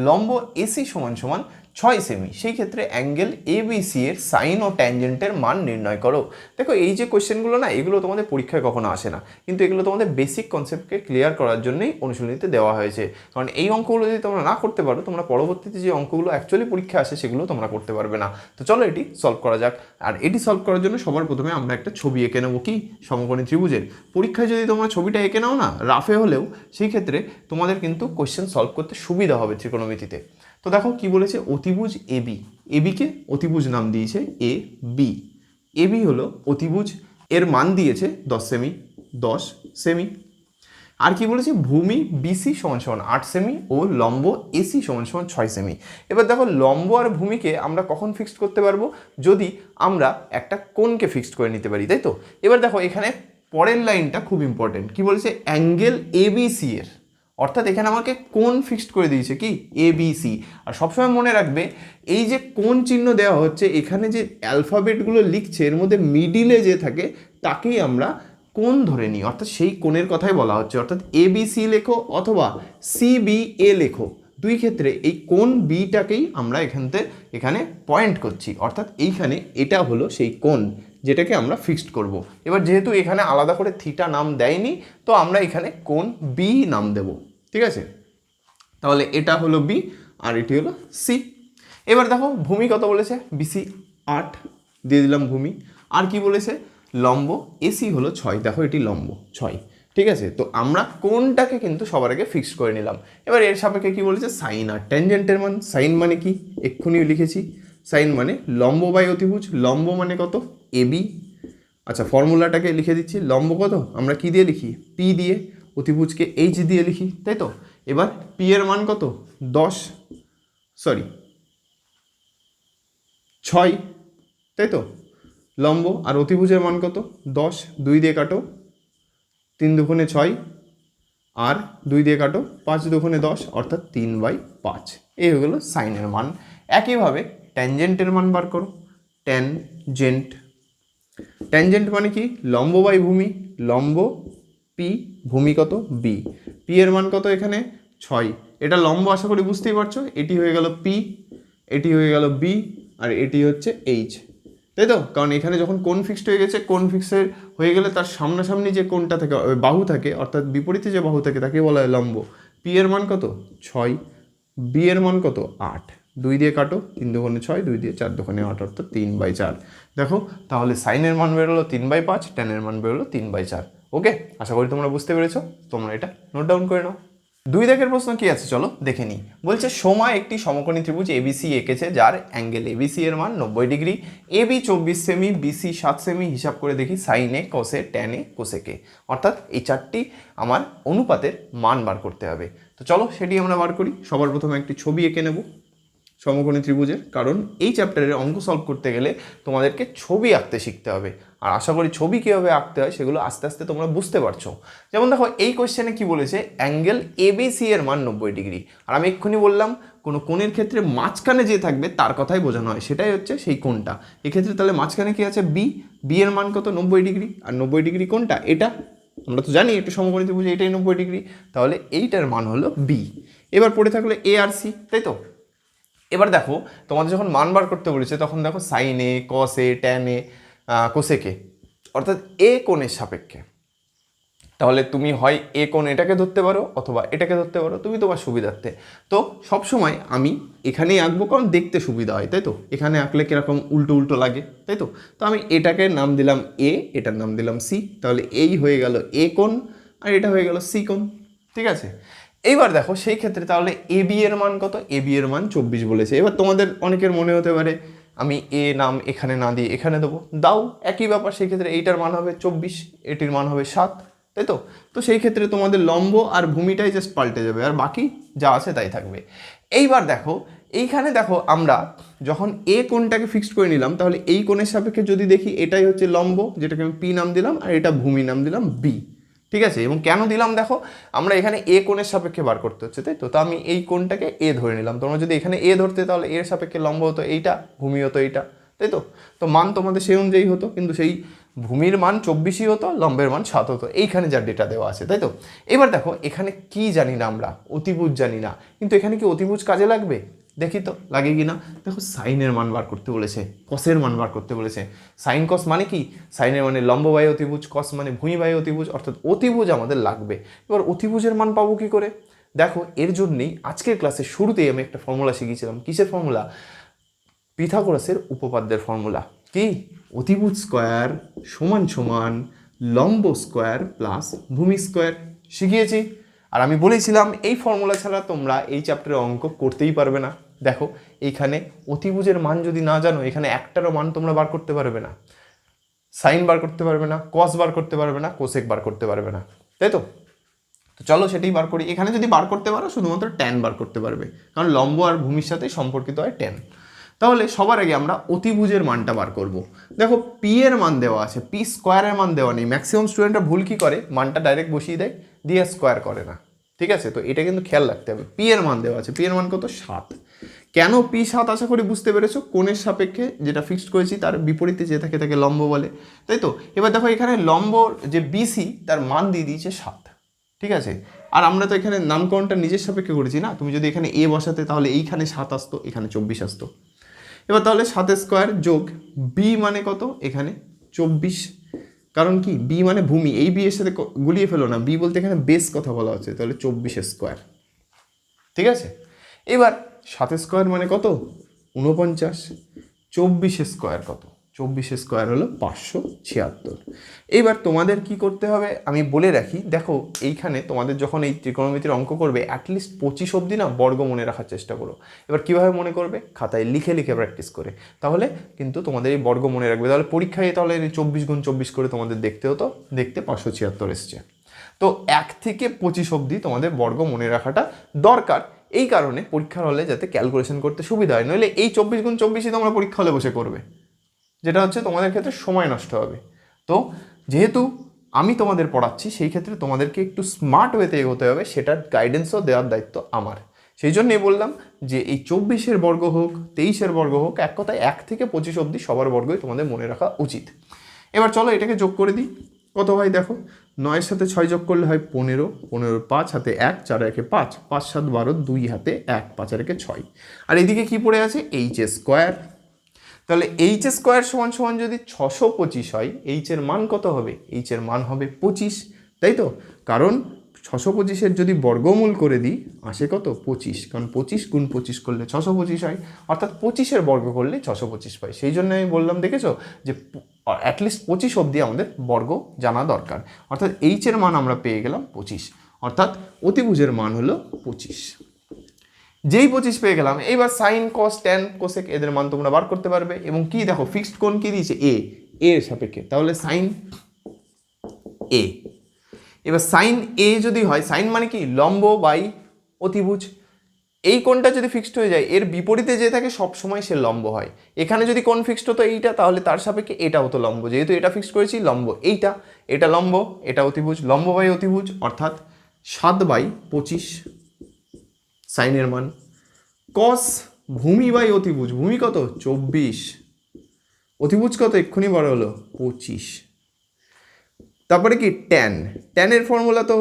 লম্ব এসি সমান সমান 6 সেমি, সেই ক্ষেত্রে অ্যাঙ্গেল এবিসি এর সাইন ও ট্যানজেন্টের মান নির্ণয় করো। দেখো এই যে কোশ্চেনগুলো না, এগুলো তোমাদের পরীক্ষায় কখনো আসে না, কিন্তু এগুলো তোমাদের বেসিক কনসেপ্টকে ক্লিয়ার করার জন্যই অনুশীলনীতে দেওয়া হয়েছে। কারণ এই অঙ্কগুলো যদি তোমরা না করতে পারো, তোমরা পরবর্তীতে যে অঙ্কগুলো অ্যাকচুয়ালি পরীক্ষা আসে সেগুলো তোমরা করতে পারবে না। তো চলো এটি সলভ করা যাক। আর এটি সলভ করার জন্য সবার প্রথমে আমরা একটা ছবি এঁকে নেবো, কি সমকোণী ত্রিভুজের। পরীক্ষায় যদি তোমরা ছবিটা এঁকে নাও না, রাফে হলেও, সেই ক্ষেত্রে তোমাদের কিন্তু কোশ্চেন সলভ করতে সুবিধা হবে ত্রিকোণমিতিতে। তো দেখো কি বলেছে, অতিভুজ এবি, এবিকে অতিভুজ নাম দিয়েছে এ বি। এবি হলো অতিভুজ, এর মান দিয়েছে 10 সেমি, 10 সেমি। আর কি বলেছে, ভূমি বিসি সমান সমান 8 সেমি ও লম্ব এসি সমান সমান 6 সেমি। এবার দেখো লম্ব আর ভূমিকে আমরা কখন ফিক্সড করতে পারবো, যদি আমরা একটা কোণকে ফিক্সড করে নিতে পারি, তাই তো। এবার দেখো এখানে পরের লাইনটা খুব ইম্পর্টেন্ট, কি বলেছে, অ্যাঙ্গেল এবিসি এর, অর্থাৎ এখানে আমাকে কোণ ফিক্সড করে দিয়েছে কি, এবিসি। আর সবসময় মনে রাখবে এই যে কোণ চিহ্ন দেওয়া হচ্ছে, এখানে যে অ্যালফাবেটগুলো লিখছে এর মধ্যে মিডিলে যে থাকে তাকেই আমরা কোণ ধরে নিই, অর্থাৎ সেই কোণের কথাই বলা হচ্ছে, অর্থাৎ ABC লেখো অথবা CBA লেখো, দুই ক্ষেত্রে এই কোণ বিটাকেই আমরা এখানে পয়েন্ট করছি, অর্থাৎ এইখানে এটা হলো সেই কোণ যেটাকে আমরা ফিক্সড করব। এবার যেহেতু এখানে আলাদা করে থিটা নাম দেয়নি, তো আমরা এখানে কোণ বি নাম দেব, ঠিক আছে। তাহলে এটা হলো বি আর এটি হলো সি। এবার দেখো ভূমি কত বলেছে, BC 8 দিয়ে দিলাম ভূমি। আর কি বলেছে, লম্ব AC হলো 6, দেখো এটি লম্ব 6, ঠিক আছে। তো আমরা কোনটাকে কিন্তু সবার আগে ফিক্স করে নিলাম। এবার এর সাপেক্ষে কি বলেছে, সাইন আর ট্যানজেন্টের মান। সাইন মানে কি, এক্ষুনি লিখেছি, সাইন মানে লম্ব বাই অতিভুজ। লম্ব মানে কত, AB। আচ্ছা ফর্মুলাটাকে লিখে দিচ্ছি, লম্ব কত আমরা কি দিয়ে লিখি, P দিয়ে, অতিভুজকে H দিয়ে লিখি, তাই তো। এবার P এর মান কত, 6, তাই তো। লম্ব আর অতিভুজের মান কত, 10, 2 দিয়ে কাটো, 3 দুগুণে 6 আর 2 দিয়ে কাটো, 5 দুগুণে 10, অর্থাৎ 3/5। এই হয়ে গেল সাইনের মান। একইভাবে ট্যানজেন্টের মান বার করো। ট্যানজেন্ট মানে কি, লম্ব বাই ভূমি, লম্ব P, ভূমি কত B। P এর মান কত এখানে 6, এটা লম্ব আশা করি বুঝতেই পারছো। এটি হয়ে গেল P, এটি হয়ে গেল B আর এটি হচ্ছে H, তাই তো। কারণ এখানে যখন কোণ ফিক্সড হয়ে গেছে, কোণ ফিক্সের হয়ে গেলে তার সামনাসামনি যে কোণটা থাকে, বাহু থাকে, অর্থাৎ বিপরীতে যে বাহু থাকে তাকে বলা হয় লম্ব। P এর মান কত 6, B এর মান কত 8, 2 দিয়ে কাটো, 3 দুগুণে 6, 2 দিয়ে 4 দুগুণে 8, অর্থাৎ 3/4। দেখো তাহলে সাইনের মান বেরোলো 3/5, ট্যানের মান বেরোলো 3/4। ওকে, আশা করি তোমরা বুঝতে পেরেছো। তোমরা এটা নোট ডাউন করে নাও। 2 দাগের প্রশ্ন কি আছে চলো দেখে নিই। বলছে সোমা একটি সমকোণী ত্রিভুজ ABC এঁকেছে, যার অ্যাঙ্গেল ABC এর মান 90 degree, AB 24 semi, BC 7 semi. হিসাব করে দেখি সাইনে, কসে, ট্যানে, কোসেকে, অর্থাৎ এই চারটি আমার অনুপাতের মান বার করতে হবে। তো চলো সেটি আমরা বার করি। সবার প্রথমে একটি ছবি এঁকে নেব সমকোণী ত্রিভুজের, কারণ এই চ্যাপ্টারের অঙ্ক সলভ করতে গেলে তোমাদেরকে ছবি আঁকতে শিখতে হবে। আর আশা করি ছবি কীভাবে আঁকতে হয় সেগুলো আস্তে আস্তে তোমরা বুঝতে পারছো। যেমন দেখো এই কোয়েশ্চেনে কি বলেছে, অ্যাঙ্গেল ABC এর মান 90 ডিগ্রি। আর আমি এক্ষুনি বললাম কোনো কোণের ক্ষেত্রে মাঝখানে যে থাকবে তার কথাই বোঝানো হয়, সেটাই হচ্ছে সেই কোণটা। এক্ষেত্রে তাহলে মাঝখানে কি আছে, B এর মান কত 90 ডিগ্রি। আর 90 ডিগ্রি কোণটা এটা, আমরা তো জানি একটু সমকোণী ত্রিভুজ এটাই 90 ডিগ্রি, তাহলে এইটার মান হলো B। এবার পড়ে থাকলে A আর C, তাই তো। এবার দেখো তোমাদের যখন মান বার করতে বলেছে তখন দেখো সাইনে, কসে, ট্যানে, কোসেকে, অর্থাৎ এ কোণের সাপেক্ষে। তাহলে তুমি হয় এ কোণ এটাকে ধরতে পারো অথবা এটাকে ধরতে পারো, তুমি তোমার সুবিধার্থে। তো সবসময় আমি এখানেই আঁকবো, কারণ দেখতে সুবিধা হয়, তাই তো। এখানে আঁকলে কীরকম উল্টো উল্টো লাগে, তাই তো। তো আমি এটাকে নাম দিলাম এ, এটার নাম দিলাম সি, তাহলে এই হয়ে গেল এ কোণ আর এটা হয়ে গেল সি কোণ, ঠিক আছে। এইবার দেখো সেই ক্ষেত্রে তাহলে AB এর মান কত, AB এর মান 24 বলেছে। এবার তোমাদের অনেকের মনে হতে পারে আমি এ নাম এখানে না দিয়ে এখানে দেবো, দাও, একই ব্যাপার। সেই ক্ষেত্রে এইটার মান হবে 24, এটির মান হবে 7, তাই তো। তো সেই ক্ষেত্রে তোমাদের লম্ব আর ভূমিটাই জাস্ট পাল্টে যাবে, আর বাকি যা আছে তাই থাকবে। এইবার দেখো এইখানে দেখো আমরা যখন এ কোণটাকে ফিক্সড করে নিলাম, তাহলে এই কোণের সাপেক্ষে যদি দেখি এটাই হচ্ছে লম্ব, যেটাকে আমি P নাম দিলাম, আর এটা ভূমি নাম দিলাম B, ঠিক আছে। এবং কেন দিলাম দেখো, আমরা এখানে এ কোণের সাপেক্ষে বার করতে হচ্ছে, তাই তো। তো আমি এই কোণটাকে এ ধরে নিলাম। তোমরা যদি এখানে এ ধরতে তাহলে এর সাপেক্ষে লম্ব হতো এইটা, ভূমি হতো এইটা, তাই তো। তো মান তোমাদের সেই অনুযায়ী হতো, কিন্তু সেই ভূমির মান 24ই হতো, লম্বের মান 7 হতো, এইখানে যার ডেটা দেওয়া আছে, তাই তো। এবার দেখো এখানে কি জানি না আমরা, অতিভুজ জানি না, কিন্তু এখানে কি অতিভুজ কাজে লাগবে, দেখি তো লাগে কি না। দেখো সাইনের মান বার করতে বলেছে, কসের মান বার করতে বলেছে। সাইন কস মানে কি, সাইনের মানে লম্ব বাই অতিভুজ, কস মানে ভূমি বাই অতিভুজ, অর্থাৎ অতিভুজ আমাদের লাগবে। এবার অতিভুজের মান পাবো কি করে, দেখো এর জন্যেই আজকের ক্লাসের শুরুতেই আমি একটা ফর্মুলা শিখিয়েছিলাম। কিসের ফর্মুলা, পিথাগোরাসের উপপাদ্যের ফর্মুলা। কি, অতিভুজ স্কোয়ার সমান সমান লম্ব স্কোয়ার প্লাস ভূমি স্কোয়ার শিখিয়েছি। আর আমি বলেছিলাম এই ফর্মুলা ছাড়া তোমরা এই চ্যাপ্টারে অঙ্ক করতেই পারবে না। দেখো এইখানে অতিভুজের মান যদি না জানো, এখানে একটারও মান তোমরা বার করতে পারবে না। সাইন বার করতে পারবে না, কস বার করতে পারবে না, কোসেক বার করতে পারবে না, তাই তো। তো চলো সেটাই বার করি। এখানে যদি বার করতে পারো শুধুমাত্র ট্যান বার করতে পারবে, কারণ লম্ব আর ভূমির সাথে সম্পর্কিত হয় ট্যান। তাহলে সবার আগে আমরা অতিভুজের মানটা বার করব। দেখো পি এর মান দেওয়া আছে, পি স্কোয়ারের মান দেওয়া নেই। ম্যাক্সিমাম স্টুডেন্টরা ভুল কি করে, মানটা ডাইরেক্ট বসিয়ে দেয়, দিয়ে স্কোয়ার করে না, ঠিক আছে। তো এটা কিন্তু খেয়াল রাখতে হবে। পি এর মান দেওয়া আছে, পি এর মান কত 7, কেন পি 7 আশা করি বুঝতে পেরেছো, কোণের সাপেক্ষে যেটা ফিক্সড করেছি তার বিপরীতে যে থাকে তাকে লম্ব বলে, তাই তো। এবার দেখো এখানে লম্ব যে বিসি তার মান দিয়ে দিয়েছে 7, ঠিক আছে। আর আমরা তো এখানে নামকরণটা নিজের সাপেক্ষে করেছি না, তুমি যদি এখানে এ বসাতে তাহলে এইখানে 7 আসতো, এখানে 24 আসতো। এবার তাহলে 7 স্কোয়ার যোগ বি মানে কত, এখানে 24, কারণ কি বি মানে ভূমি, এই বি এর সাথে গুলিয়ে ফেলো না, বি বলতে এখানে বেস কথা বলা হচ্ছে, তাহলে 24 স্কোয়ার, ঠিক আছে। এবার 7 স্কোয়ার মানে কত 49, 24 স্কোয়ার কত, 24 স্কোয়ার হলো 576। এইবার তোমাদের কি করতে হবে আমি বলে রাখি, দেখো এইখানে তোমাদের যখন এই ত্রিকোণমিতির অঙ্ক করবে অ্যাটলিস্ট 25 অবধি না বর্গ মনে রাখার চেষ্টা করো। এবার কীভাবে মনে করবে, খাতায় লিখে লিখে প্র্যাকটিস করে, তাহলে কিন্তু তোমাদের এই বর্গ মনে রাখবে। তাহলে পরীক্ষায় তাহলে 24 গুণ 24 করে তোমাদের দেখতে হতো, দেখতে 576 এসছে। তো 1 থেকে 25 অবধি তোমাদের বর্গ মনে রাখাটা দরকার, এই কারণে পরীক্ষার হলে যাতে ক্যালকুলেশন করতে সুবিধা হয়, নইলে এই 24 গুণ 24ই তোমরা পরীক্ষা হলে বসে করবে, যেটা হচ্ছে তোমাদের ক্ষেত্রে সময় নষ্ট হবে। তো যেহেতু আমি তোমাদের পড়াচ্ছি সেই ক্ষেত্রে তোমাদেরকে একটু স্মার্ট ওয়েতে এগোতে হবে, সেটার গাইডেন্সও দেওয়ার দায়িত্ব আমার। সেই জন্যই বললাম যে এই 24-এর বর্গ হোক 23-এর বর্গ হোক, এক কথায় 1 থেকে 25 অবধি সবার বর্গই তোমাদের মনে রাখা উচিত। এবার চলো এটাকে যোগ করে দিই, কত হয় দেখো, 9-এর সাথে 6 যোগ করলে হয় 15, 15 5 হাতে 1, 4 একে 5, 5 7 12, 2 হাতে 1, 5 আর একে 6, আর এদিকে কি পড়ে আছে এইচ স্কোয়ার। তাহলে এইচ স্কোয়ার সমান সমান যদি 625 হয়, এইচ এর মান কত হবে, এইচ এর মান হবে 25, তাই তো। কারণ 625-এর যদি বর্গমূল করে দিই আসে কত 25, কারণ 25 গুণ 25 করলে 625 হয়, অর্থাৎ 25-এর বর্গ করলে 625 পাই। সেই জন্য আমি বললাম দেখেছো যে অ্যাটলিস্ট 25 অবধি আমাদের বর্গ জানা দরকার, অর্থাৎ এইচ এর মান আমরা পেয়ে গেলাম 25, অর্থাৎ অতিভুজের মান হলো 25। যেই 25 পেয়ে গেলাম, এইবার সাইন কস ট্যান কোসেক এদের মান তোমরা বার করতে পারবে। এবং কি দেখো ফিক্সড কোণ কি দিয়েছে এ, এর সাপেক্ষে, তাহলে সাইন এ। এবার সাইন এ যদি হয়, সাইন মানে কি লম্ব বাই অতিভুজ, এই কোণটা যদি ফিক্সড হয়ে যায় এর বিপরীতে যে থাকে সব সময় সে লম্ব হয়। এখানে যদি কোণ ফিক্সড হতো এইটা, তাহলে তার সাপেক্ষে এটা হতো লম্ব, যেহেতু এটা ফিক্সড করেছি লম্ব এইটা, এটা লম্ব এটা অতিভুজ, লম্ব বাই অতিভুজ অর্থাৎ 7/25 সাইনের মান। কস ভূমি বাই অতিভুজ, ভূমি কত 24, অতিভুজ কত এক্ষুনি বড় হলো 25। তারপরে কি ট্যান, ট্যানের ফর্মুলা তো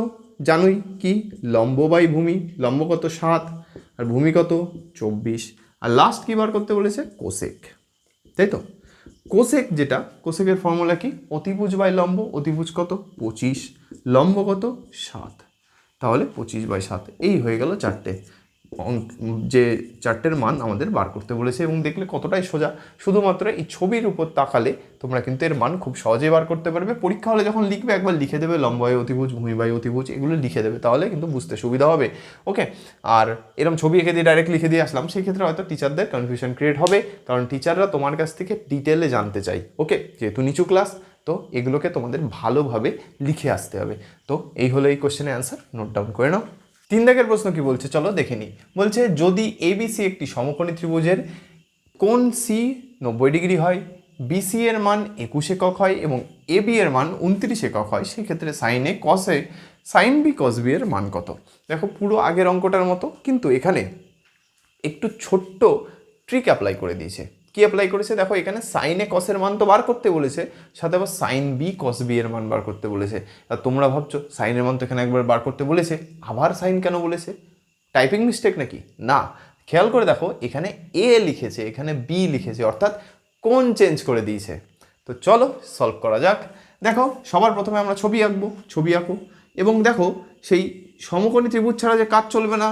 জানোই কি, লম্ব বাই ভূমি, লম্ব কত 7 আর ভূমি কত 24, আর লাস্ট কি বার করতে বলেছে কোসেক, তাই তো। কোসেক যেটা, কোসেকের ফর্মুলা কি অতিভুজ বাই লম্ব, অতিভুজ কত 25, লম্ব কত 7, তাহলে 25/7, এই হয়ে গেল চারটে যে চারটের মান আমাদের বার করতে বলেছে। এবং দেখলে কতটাই সোজা, শুধুমাত্র এই ছবির উপর তাকালে তোমরা কিন্তু এর মান খুব সহজেই বার করতে পারবে। পরীক্ষা হলে যখন লিখবে একবার লিখে দেবে লম্ব বাই অতিভুজ, ভূমি বাই অতিভুজ, এগুলো লিখে দেবে, তাহলে কিন্তু বুঝতে সুবিধা হবে। ওকে, আর এরকম ছবি এঁকে দিয়ে ডাইরেক্ট লিখে দিয়ে আসলাম, সেই ক্ষেত্রে হয়তো টিচারদের কনফিউশন ক্রিয়েট হবে, কারণ টিচাররা তোমার কাছ থেকে ডিটেলে জানতে চাই। ওকে, যেহেতু নিচু ক্লাস, তো এগুলোকে তোমাদের ভালোভাবে লিখে আসতে হবে। তো এই হলো এই কোশ্চেনের অ্যান্সার, নোট ডাউন করে নাও। 3 দাগের প্রশ্ন কি বলছে চলো দেখে নিই। বলছে যদি এবিসি একটি সমকোণী ত্রিভুজের কোণ সি 90 ডিগ্রি হয়, বিসি এর মান 21 একক হয় এবং এবি এর মান 29 একক হয়, সেক্ষেত্রে সাইন এ কসে সাইন বি কস বি এর মান কত। দেখো পুরো আগের অঙ্কটার মতো, কিন্তু এখানে একটু ছোট্ট ট্রিক অ্যাপ্লাই করে দিয়েছে। কি অ্যাপ্লাই করেছে দেখো, এখানে সাইন এ কসের মান তো বার করতে বলেছে, সাথে আবার সাইন বি কস বি এর মান বার করতে বলেছে। আর তোমরা ভাবছো সাইনের মান তো এখানে একবার বার করতে বলেছে, আবার সাইন কেন বলেছে, টাইপিং মিস্টেক নাকি? না, খেয়াল করে দেখো এখানে এ লিখেছে, এখানে বি লিখেছে, অর্থাৎ কোণ চেঞ্জ করে দিয়েছে। তো চলো সলভ করা যাক। দেখো সবার প্রথমে আমরা ছবি আঁকবো, ছবি আঁকো। এবং দেখো সেই সমকোণী ত্রিভুজ ছাড়া যে কাজ চলবে না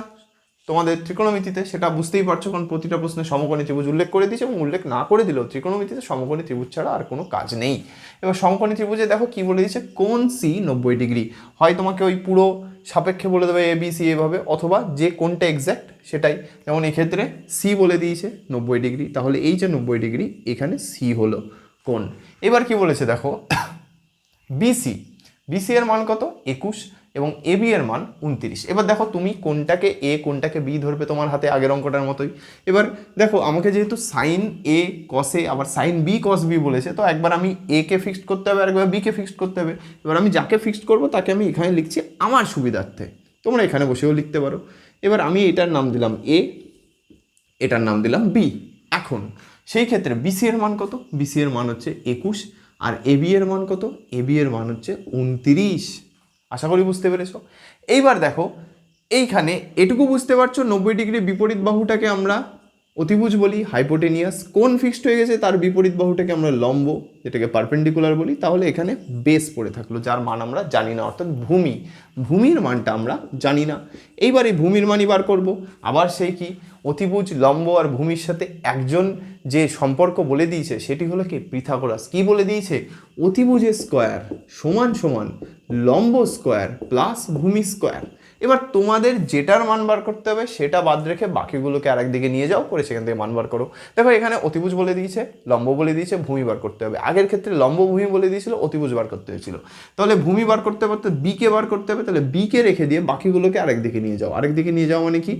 তোমাদের ত্রিকোণমিতিতে, সেটা বুঝতেই পারছো, কারণ প্রতিটা প্রশ্নে সমকোণী ত্রিভুজ উল্লেখ করে দিয়েছে, এবং উল্লেখ না করে দিলেও ত্রিকোণমিতিতে সমকোণী ত্রিভুজ ছাড়া আর কোনো কাজ নেই। এবার সমকোণী ত্রিভুজে দেখো কি বলে দিয়েছে, কোণ সি 90 ডিগ্রি, হয় তোমাকে ওই পুরো সাপেক্ষে বলে দেবে এ বি সি এভাবে, অথবা যে কোণটা এক্স্যাক্ট সেটাই, যেমন এক্ষেত্রে সি বলে দিয়েছে 90 ডিগ্রি, তাহলে এই যে 90 ডিগ্রি এখানে সি হলো কোণ। এবার কি বলেছে দেখো, বিসি, বিসি এর মান কত 21 এবং এ বি এর মান 29। এবার দেখো তুমি কোনটাকে এ কোনটাকে বি ধরবে, তোমার হাতে আগের অঙ্কটার মতোই। এবার দেখো আমাকে যেহেতু সাইন এ কসে আবার সাইন বি কস বি বলেছে, তো একবার আমি এ কে ফিক্সড করতে হবে আর একবার বি কে ফিক্সড করতে হবে। এবার আমি যাকে ফিক্সড করবো তাকে আমি এখানে লিখছি আমার সুবিধার্থে, তোমরা এখানে বসেও লিখতে পারো। এবার আমি এটার নাম দিলাম এ, এটার নাম দিলাম বি। এখন সেই ক্ষেত্রে বিসি এর মান কত? বিসি এর মান হচ্ছে 21, আর এবি এর মান কত? এবি এর মান হচ্ছে 29। আশা করি বুঝতে পেরেছো। এইবার দেখো এইখানে এটুকু বুঝতে পারছো 90 ডিগ্রি বিপরীত বাহুটাকে আমরা অতিভুজ বলি, হাইপোটেনিয়াস। কোণ ফিক্সড হয়ে গেছে, তার বিপরীত বাহুটাকে আমরা লম্ব, যেটাকে পারপেন্ডিকুলার বলি। তাহলে এখানে বেস পড়ে থাকলো, যার মান আমরা জানি না, অর্থাৎ ভূমি। ভূমির মানটা আমরা জানি না। এইবার এই ভূমির মানই বার করব। আবার সেই কি, অতিভুজ, লম্ব আর ভূমির সাথে একজন যে সম্পর্ক বলে দিয়েছে সেটি হলো কি, পিথাগোরাস। কি বলে দিয়েছে? অতিভুজের স্কোয়ার সমান সমান লম্ব স্কোয়ার প্লাস ভূমি স্কোয়ার। এবার তোমাদের যেটার মান বার করতে হবে সেটা বাদ রেখে বাকিগুলোকে আরেক দিকে নিয়ে যাও, করে সেখান থেকে মান বার করো। দেখো এখানে অতিভুজ বলে দিয়েছে, লম্ব বলে দিয়েছে, ভূমি বার করতে হবে। আগের ক্ষেত্রে লম্ব ভূমি বলে দিয়েছিল, অতিভুজ বার করতে হয়েছিল। তাহলে ভূমি বার করতে পারতে বিকে বার করতে হবে, তাহলে বিকে রেখে দিয়ে বাকিগুলোকে আরেক দিকে নিয়ে যাও। আরেক দিকে নিয়ে যাওয়া মানে কি,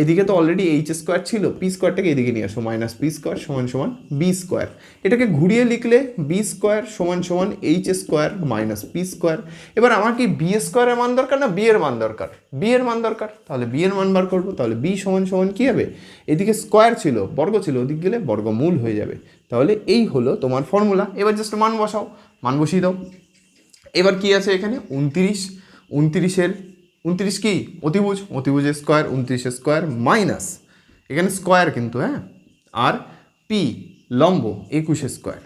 এদিকে তো অলরেডি এইচ স্কোয়ার ছিল, পি স্কোয়ারটাকে এদিকে নিয়ে আসো, মাইনাস পি স্কোয়ার সমান সমান বি স্কোয়ার। এটাকে ঘুরিয়ে লিখলে বি স্কোয়ার সমান সমান H square minus P square. এবার আমার কি বি স্কোয়ারের মান দরকার না বি এর মান দরকার? বি এর মান দরকার, তাহলে বি এর মান বার করবো। তাহলে বি সমান সমান কী হবে, এদিকে স্কোয়ার ছিল, বর্গ ছিল, ওদিকে গেলে বর্গমূল হয়ে যাবে। তাহলে এই হলো তোমার ফর্মুলা। এবার জাস্ট মান বসাও, মান বসিয়ে দাও। এবার কি আছে এখানে 29, 29 কি অতিভুজ, অতিভুজের স্কোয়ার 29 স্কোয়ার মাইনাস, এখানে স্কোয়ার কিন্তু, হ্যাঁ, আর পি লম্ব 21 স্কোয়ার।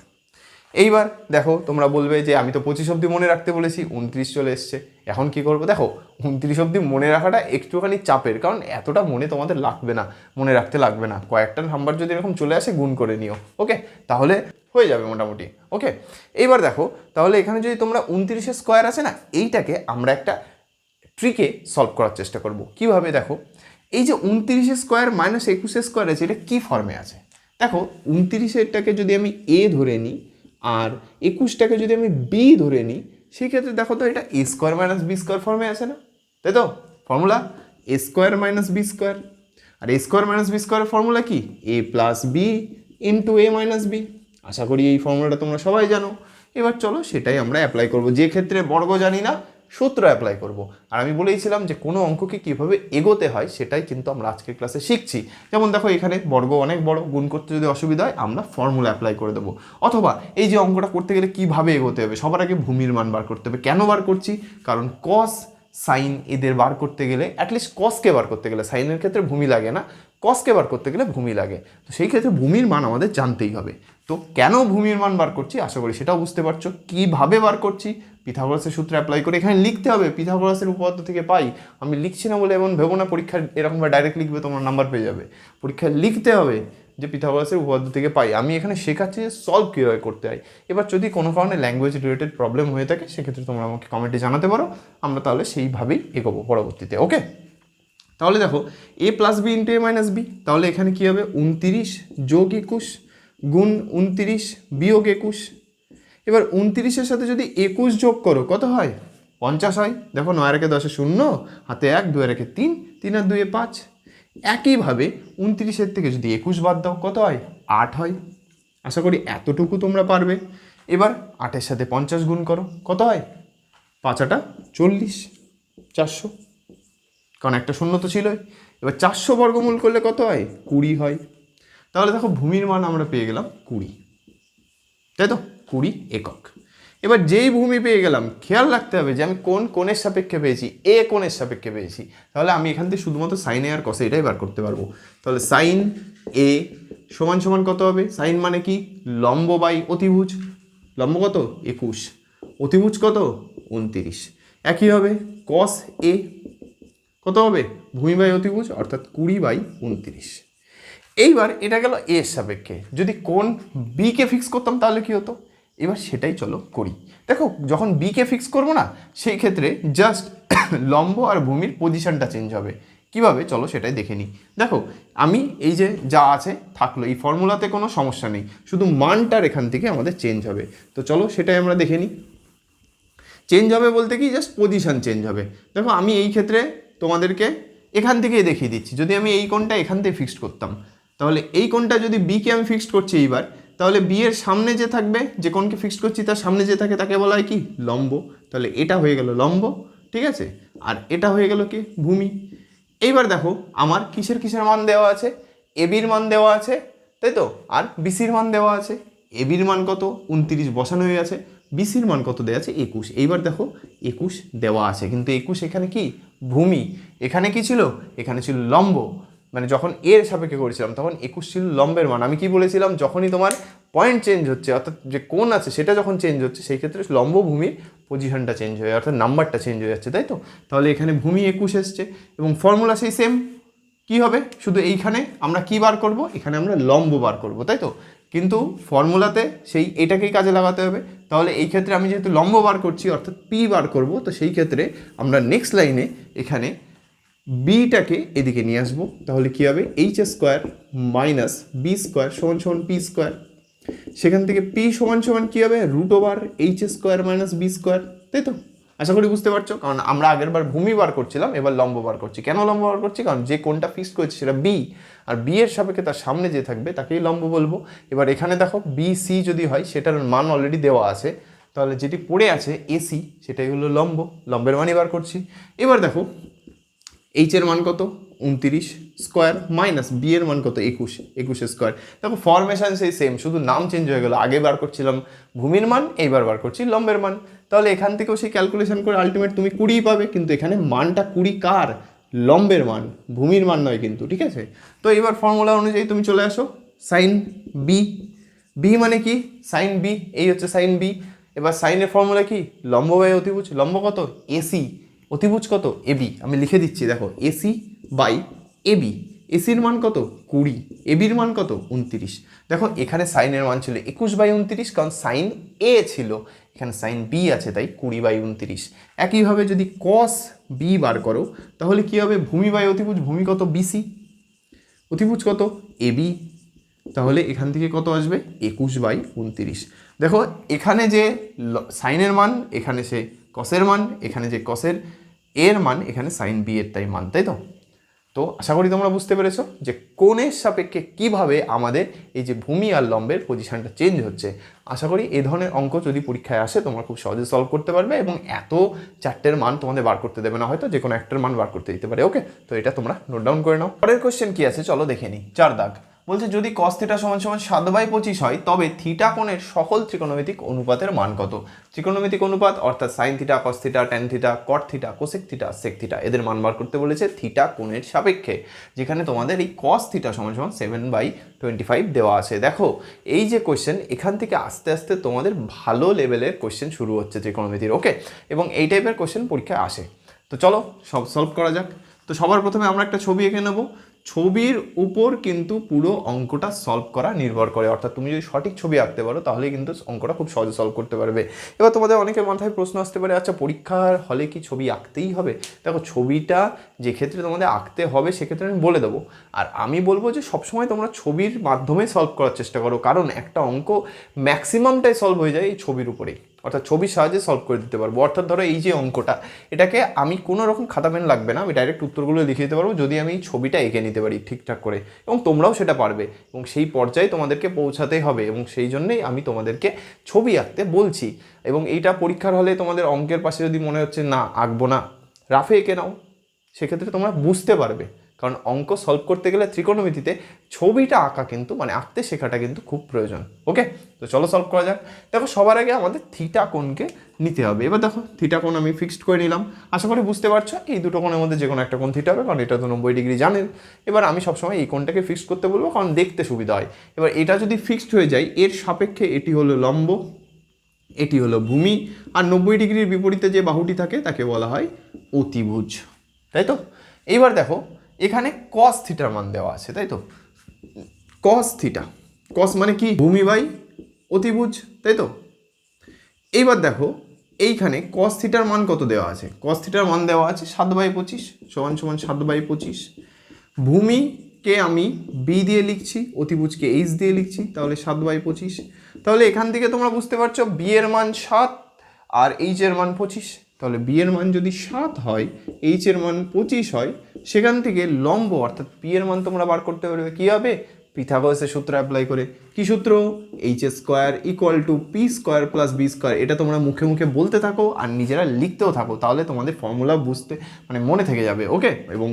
এইবার দেখো তোমরা বলবে যে আমি তো 25 অবধি মনে রাখতে বলেছি, 29 চলে এসছে, এখন কি করবো? দেখো 29 অবধি মনে রাখাটা একটুখানি চাপের, কারণ এতটা মনে তোমাদের লাগবে না, মনে রাখতে লাগবে না। কয়েকটা নাম্বার যদি এরকম চলে আসে গুণ করে নিও, ওকে, তাহলে হয়ে যাবে মোটামুটি। ওকে, এইবার দেখো তাহলে এখানে যদি তোমরা 29 স্কোয়ার আছে না, এইটাকে আমরা একটা ট্রিকে সলভ করার চেষ্টা করব। কিভাবে? দেখো এই যে 29 স্কোয়ার মাইনাস 21 স্কোয়ার আছে, এটা কী ফর্মে আছে? দেখো 29টাকে যদি আমি এ ধরে নিই আর 21টাকে যদি আমি বি ধরে নিই, সেক্ষেত্রে দেখো তো এটা এ স্কোয়ার মাইনাস বি স্কোয়ার ফর্মে আছে না, তাই তো? ফর্মুলা এ স্কোয়ার মাইনাস বি স্কোয়ার। আর এ স্কোয়ার মাইনাস বি স্কোয়ারের ফর্মুলা কি? এ প্লাস বি ইন্টু এ মাইনাস বি। আশা করি এই ফর্মুলাটা তোমরা সবাই জানো। এবার চলো সেটাই আমরা অ্যাপ্লাই করব। যে ক্ষেত্রে বর্গ জানি না, সূত্র অ্যাপ্লাই করব। আর আমি বলেইছিলাম যে কোনো অঙ্ককে কীভাবে এগোতে হয় সেটাই কিন্তু আমরা আজকের ক্লাসে শিখছি। যেমন দেখো এখানে বর্গ অনেক বড়, গুণ করতে যদি অসুবিধা হয় আমরা ফর্মুলা অ্যাপ্লাই করে দেবো। অথবা এই যে অঙ্কটা করতে গেলে কীভাবে এগোতে হবে, সবার আগে ভূমির মান বার করতে হবে। কেন বার করছি? কারণ কস সাইন এদের বার করতে গেলে, অ্যাটলিস্ট কসকে বার করতে গেলে, সাইনের ক্ষেত্রে ভূমি লাগে না, কসকে বার করতে গেলে ভূমি লাগে। তো সেই ক্ষেত্রে ভূমির মান আমাদের জানতেই হবে। তো কেন ভূমির মান বার করছি আশা করি সেটাও বুঝতে পারছো। কীভাবে বার করছি? পিথাগোরাসের সূত্র অ্যাপ্লাই করে এখানে লিখতে হবে, পিথাগোরাসের উপপাদ্য থেকে পাই। আমি লিখছি না বলে এমন ভেবো না পরীক্ষায় এরকমভাবে ডাইরেক্ট লিখবে তোমরা নাম্বার পেয়ে যাবে। পরীক্ষায় লিখতে হবে যে পিথাগোরাসের উপপাদ্য থেকে পাই। আমি এখানে শেখাচ্ছি যে সলভ কীভাবে করতে হয়। এবার যদি কোনো কারণে ল্যাঙ্গুয়েজ রিলেটেড প্রবলেম হয়ে থাকে সেক্ষেত্রে তোমরা আমাকে কমেন্টে জানাতে পারো, আমরা তাহলে সেইভাবেই এগোবো পরবর্তীতে। ওকে, তাহলে দেখো এ প্লাস বি ইন্টু এ মাইনাস বি, তাহলে এখানে কী হবে 29 যোগ 21 গুণ 29 বিয়োগ 21। এবার 29-এর সাথে যদি 21 যোগ করো কত হয়? 50 হয়। দেখো 9 একে 10 শূন্য, হাতে 1, 2 একে 3, 3 আর 2 5। একইভাবে 29-এর থেকে যদি 21 বাদ দাও কত হয়? 8 হয়। আশা করি এতটুকু তোমরা পারবে। এবার 8-এর সাথে 50 গুণ করো, কত হয়? 5 8 40, 400, কারণ একটা শূন্য তো ছিলই। এবার 400 বর্গমূল করলে কত হয়? 20 হয়। তাহলে দেখো ভূমির মান আমরা পেয়ে গেলাম 20, তাই তো? 20 একক। এবার যেই ভূমি পেয়ে গেলাম, খেয়াল রাখতে হবে যে আমি কোন কোণের সাপেক্ষে পেয়েছি, এ কোণের সাপেক্ষে পেয়েছি। তাহলে আমি এখান থেকে শুধুমাত্র সাইন এ আর কসে এটাই বার করতে পারবো। তাহলে সাইন এ সমান সমান কত হবে? সাইন মানে কি? লম্ব বাই অতিভুজ। লম্ব কত? 21, অতিভুজ কত? 29। একই হবে কস এ কত হবে? ভূমি বাই অতিভুজ, অর্থাৎ 20/29। এইবার এটা গেল এর সাপেক্ষে। যদি কোণ বিকে ফিক্স করতাম তাহলে কি হতো? এবার সেটাই চলো করি। দেখো যখন বিকে ফিক্স করবো না, সেই ক্ষেত্রে জাস্ট লম্ব আর ভূমির পজিশনটা চেঞ্জ হবে। কিভাবে? চলো সেটাই দেখে নিই। দেখো আমি এই যে যা আছে থাকলো, এই ফর্মুলাতে কোনো সমস্যা নেই, শুধু মানটার এখান থেকে আমাদের চেঞ্জ হবে। তো চলো সেটাই আমরা দেখে নিই। চেঞ্জ হবে বলতে কি, জাস্ট পজিশন চেঞ্জ হবে। দেখো আমি এই ক্ষেত্রে তোমাদেরকে এখান থেকেই দেখিয়ে দিচ্ছি। যদি আমি এই কোণটা এখান থেকে ফিক্সড করতাম, তাহলে এই কোণটা যদি বিকে আমি ফিক্সড করছি এইবার, তাহলে বি এর সামনে যে থাকবে, যে কোণকে ফিক্সড করছি তার সামনে যে থাকে তাকে বলা হয় কি? লম্ব। তাহলে এটা হয়ে গেল লম্ব, ঠিক আছে, আর এটা হয়ে গেল কি? ভূমি। এইবার দেখো আমার কিসের কিসের মান দেওয়া আছে? এবির মান দেওয়া আছে, তাই তো, আর বিসির মান দেওয়া আছে। এবির মান কত 29 বসানো হয়ে আছে, বিসির মান কত দেওয়া আছে 21। এইবার দেখো 21 দেওয়া আছে, কিন্তু 21 এখানে কি ভূমি, এখানে কি ছিল, এখানে ছিল লম্ব। মানে যখন এর সাপেক্ষে করেছিলাম তখন 21 ছিল লম্বের মান। আমি কি বলেছিলাম, যখনই তোমার পয়েন্ট চেঞ্জ হচ্ছে অর্থাৎ যে কোণ আছে সেটা যখন চেঞ্জ হচ্ছে সেই ক্ষেত্রে লম্ব ভূমির পজিশনটা চেঞ্জ হয়ে অর্থাৎ নাম্বারটা চেঞ্জ হয়ে যাচ্ছে, তাই তো। তাহলে এখানে ভূমি 21 এসছে এবং ফর্মুলা সেই সেম। কি হবে, শুধু এইখানে আমরা কি বার করব, এখানে আমরা লম্ব বার করব, তাই তো। কিন্তু ফর্মুলাতে সেই এটাকেই কাজে লাগাতে হবে। তাহলে এই ক্ষেত্রে আমি যেহেতু লম্ব বার করছি অর্থাৎ পি বার করব, তো সেই ক্ষেত্রে আমরা নেক্সট লাইনে এখানে বিটাকে এদিকে নিয়ে আসবো। তাহলে কী হবে, H square minus B square সমান সমান পি স্কোয়ার। সেখান থেকে পি সমান সমান কী হবে, root over H square minus B square, তাই তো। আশা করি বুঝতে পারছো, কারণ আমরা আগের বার ভূমি বার করছিলাম, এবার লম্ব বার করছি। কেন লম্ব বার করছি, কারণ যে কোণটা ফিক্সড করেছি সেটা বি, আর বি এর সাপেক্ষে তার সামনে যে থাকবে তাকেই লম্ব বলবো। এবার এখানে দেখো বি সি যদি হয় সেটার মান অলরেডি দেওয়া আছে, তাহলে যেটি পড়ে আছে এসি সেটাই হলো লম্ব, লম্বের মানই বার করছি। এবার দেখো এইচ এর মান কত 29 স্কোয়ার মাইনাস বি এর মান কত 21 স্কোয়ার। দেখো ফরমেশন সেই সেম, শুধু নাম চেঞ্জ হয়ে গেল। আগে বার করছিলাম ভূমির মান, এইবার বার করছি লম্বের মান। তাহলে এখান থেকেও সেই ক্যালকুলেশন করে আলটিমেট তুমি 20 পাবে, কিন্তু এখানে মানটা 20 কার, লম্বের মান, ভূমির মান নয় কিন্তু, ঠিক আছে। তো এবার ফর্মুলা অনুযায়ী তুমি চলে আসো, সাইন বি, বি মানে কি সাইন বি, এই হচ্ছে সাইন বি। এবার সাইনের ফর্মুলা কি, লম্ব বাই অতিভুজ, লম্ব কত এসি, অতিভুজ কত এবি। আমি লিখে দিচ্ছি দেখো, এসি বাই এবি। এসির মান কত 20, এবির মান কত 29। দেখো এখানে সাইনের মান ছিল 21/29, কারণ সাইন এ ছিল, এখানে সাইন বি আছে তাই 20/29। একইভাবে যদি কস বি বার করো তাহলে কি হবে, ভূমি বাই অতিভুজ, ভূমি কত বিসি, অতিভুজ কত এবি। তাহলে এখান থেকে কত আসবে 21/29। দেখো এখানে যে সাইনের মান, এখানে সে কসের মান, এখানে যে কসের এর মান, এখানে সাইন বি এর তাই মান, তাই তো। তো আশা করি তোমরা বুঝতে পেরেছো যে কোণের সাপেক্ষে কিভাবে আমাদের এই যে ভূমি আর লম্বের পজিশনটা চেঞ্জ হচ্ছে। আশা করি এই ধরনের অঙ্ক যদি পরীক্ষায় আসে তোমরা খুব সহজে সলভ করতে পারবে এবং এত চারটের মান তোমাদের বার করতে দেবে না, হয়তো যে কোনো একটার মান বার করতে দিতে পারে। ওকে, তো এটা তোমরা নোট ডাউন করে নাও। পরের কোশ্চেন কি আছে চলো দেখে নিই। 4 দাগ বলছে, যদি cos থিটা সমান সমান 7/25 হয় তবে থিটা কোণের সকল ত্রিকোণমিতিক অনুপাতের মান কত। ত্রিকোণমিতিক অনুপাত অর্থাৎ sine theta, cos theta, tan theta, cot theta, cosec theta, sec theta, এদের মান বার করতে বলেছে থিটা কোণের সাপেক্ষে, যেখানে তোমাদের এই cos থিটা সমান সমান 7/25 দেওয়া আছে। দেখো এই যে কোশ্চেন, এখান থেকে আস্তে আস্তে তোমাদের ভালো লেভেলের কোশ্চেন শুরু হচ্ছে ত্রিকোণমিতির, ওকে। এবং এই টাইপের কোশ্চেন পরীক্ষায় আসে। তো চলো সব সলভ করা যাক। তো সবার প্রথমে আমরা একটা ছবি এঁকে নেব। ছবির উপর কিন্তু পুরো অঙ্কটা সলভ করা নির্ভর করে, অর্থাৎ তুমি যদি সঠিক ছবি আঁকতে পারো তাহলে কিন্তু অঙ্কটা খুব সহজে সলভ করতে পারবে। এবার তোমাদের অনেকের মাথায় প্রশ্ন আসতে পারে, আচ্ছা পরীক্ষার হলে কি ছবি আঁকতেই হবে? দেখো ছবিটা যে ক্ষেত্রে তোমাদের আঁকতে হবে সেক্ষেত্রে আমি বলে দেবো, আর আমি বলবো যে সবসময় তোমরা ছবির মাধ্যমে সলভ করার চেষ্টা করো, কারণ একটা অঙ্ক ম্যাক্সিমামটাই সলভ হয়ে যায় এই ছবির উপরেই, অর্থাৎ ছবির সাহায্যে সলভ করে দিতে পারবো। অর্থাৎ ধরো এই যে অঙ্কটা, এটাকে আমি কোনো রকম খাতা পেন লাগবে না, আমি ডাইরেক্ট উত্তরগুলো লিখে দিতে পারবো যদি আমি এই ছবিটা এঁকে নিতে পারি ঠিকঠাক করে, এবং তোমরাও সেটা পারবে এবং সেই পর্যায়ে তোমাদেরকে পৌঁছাতেই হবে, এবং সেই জন্যেই আমি তোমাদেরকে ছবি আঁকতে বলছি। এবং এইটা পরীক্ষার হলে তোমাদের অঙ্কের পাশে যদি মনে হচ্ছে না আঁকবো না, রাফে এঁকে নাও, সেক্ষেত্রে তোমরা বুঝতে পারবে। কারণ অঙ্ক সলভ করতে গেলে ত্রিকোণমিতিতে ছবিটা আঁকা কিন্তু মানে আঁকতে শেখাটা কিন্তু খুব প্রয়োজন। ওকে, তো চলো সলভ করা যাক। দেখো সবার আগে আমাদের থিটা কোণকে নিতে হবে। এবার দেখো থিটা কোণ আমি ফিক্সড করে নিলাম। আশা করি বুঝতে পারছো এই দুটো কোণের মধ্যে যে কোনো একটা কোণ থিটা হবে, কারণ এটা তো 90 ডিগ্রি জানেন। এবার আমি সবসময় এই কোণটাকে ফিক্সড করতে বলবো, কারণ দেখতে সুবিধা হয়। এবার এটা যদি ফিক্সড হয়ে যায়, এর সাপেক্ষে এটি হলো লম্ব, এটি হলো ভূমি, আর 90 ডিগ্রির বিপরীতে যে বাহুটি থাকে তাকে বলা হয় অতিভুজ, তাই তো। এইবার দেখো এখানে cos থিটার মান দেওয়া আছে, তাই তো। cos থিটা, cos মানে কি ভূমি বাই অতিভুজ, তাই তো। এইবার দেখো এইখানে cos থিটার মান কত দেওয়া আছে, cos থিটার মান দেওয়া আছে 7/25 সমান সমান 7/25। ভূমিকে আমি বি দিয়ে লিখছি, অতিভুজকে এইচ দিয়ে লিখছি, তাহলে 7/25। তাহলে এখান থেকে তোমরা বুঝতে পারছো বি এর মান 7 আর এইচ এর মান 25। তাহলে বি এর মান যদি 7 হয়, এইচ এর মান 25 হয়, সেখান থেকে লম্ব অর্থাৎ পি এর মান তোমরা বার করতে পারবে। কী হবে, পিথাগোরাসের সূত্র অ্যাপ্লাই করে। কি সূত্র, H square equal to P square plus B square. এটা তোমরা মুখে মুখে বলতে থাকো আর নিজেরা লিখতেও থাকো, তাহলে তোমাদের ফর্মুলা বুঝতে মানে মনে থেকে যাবে। ওকে, এবং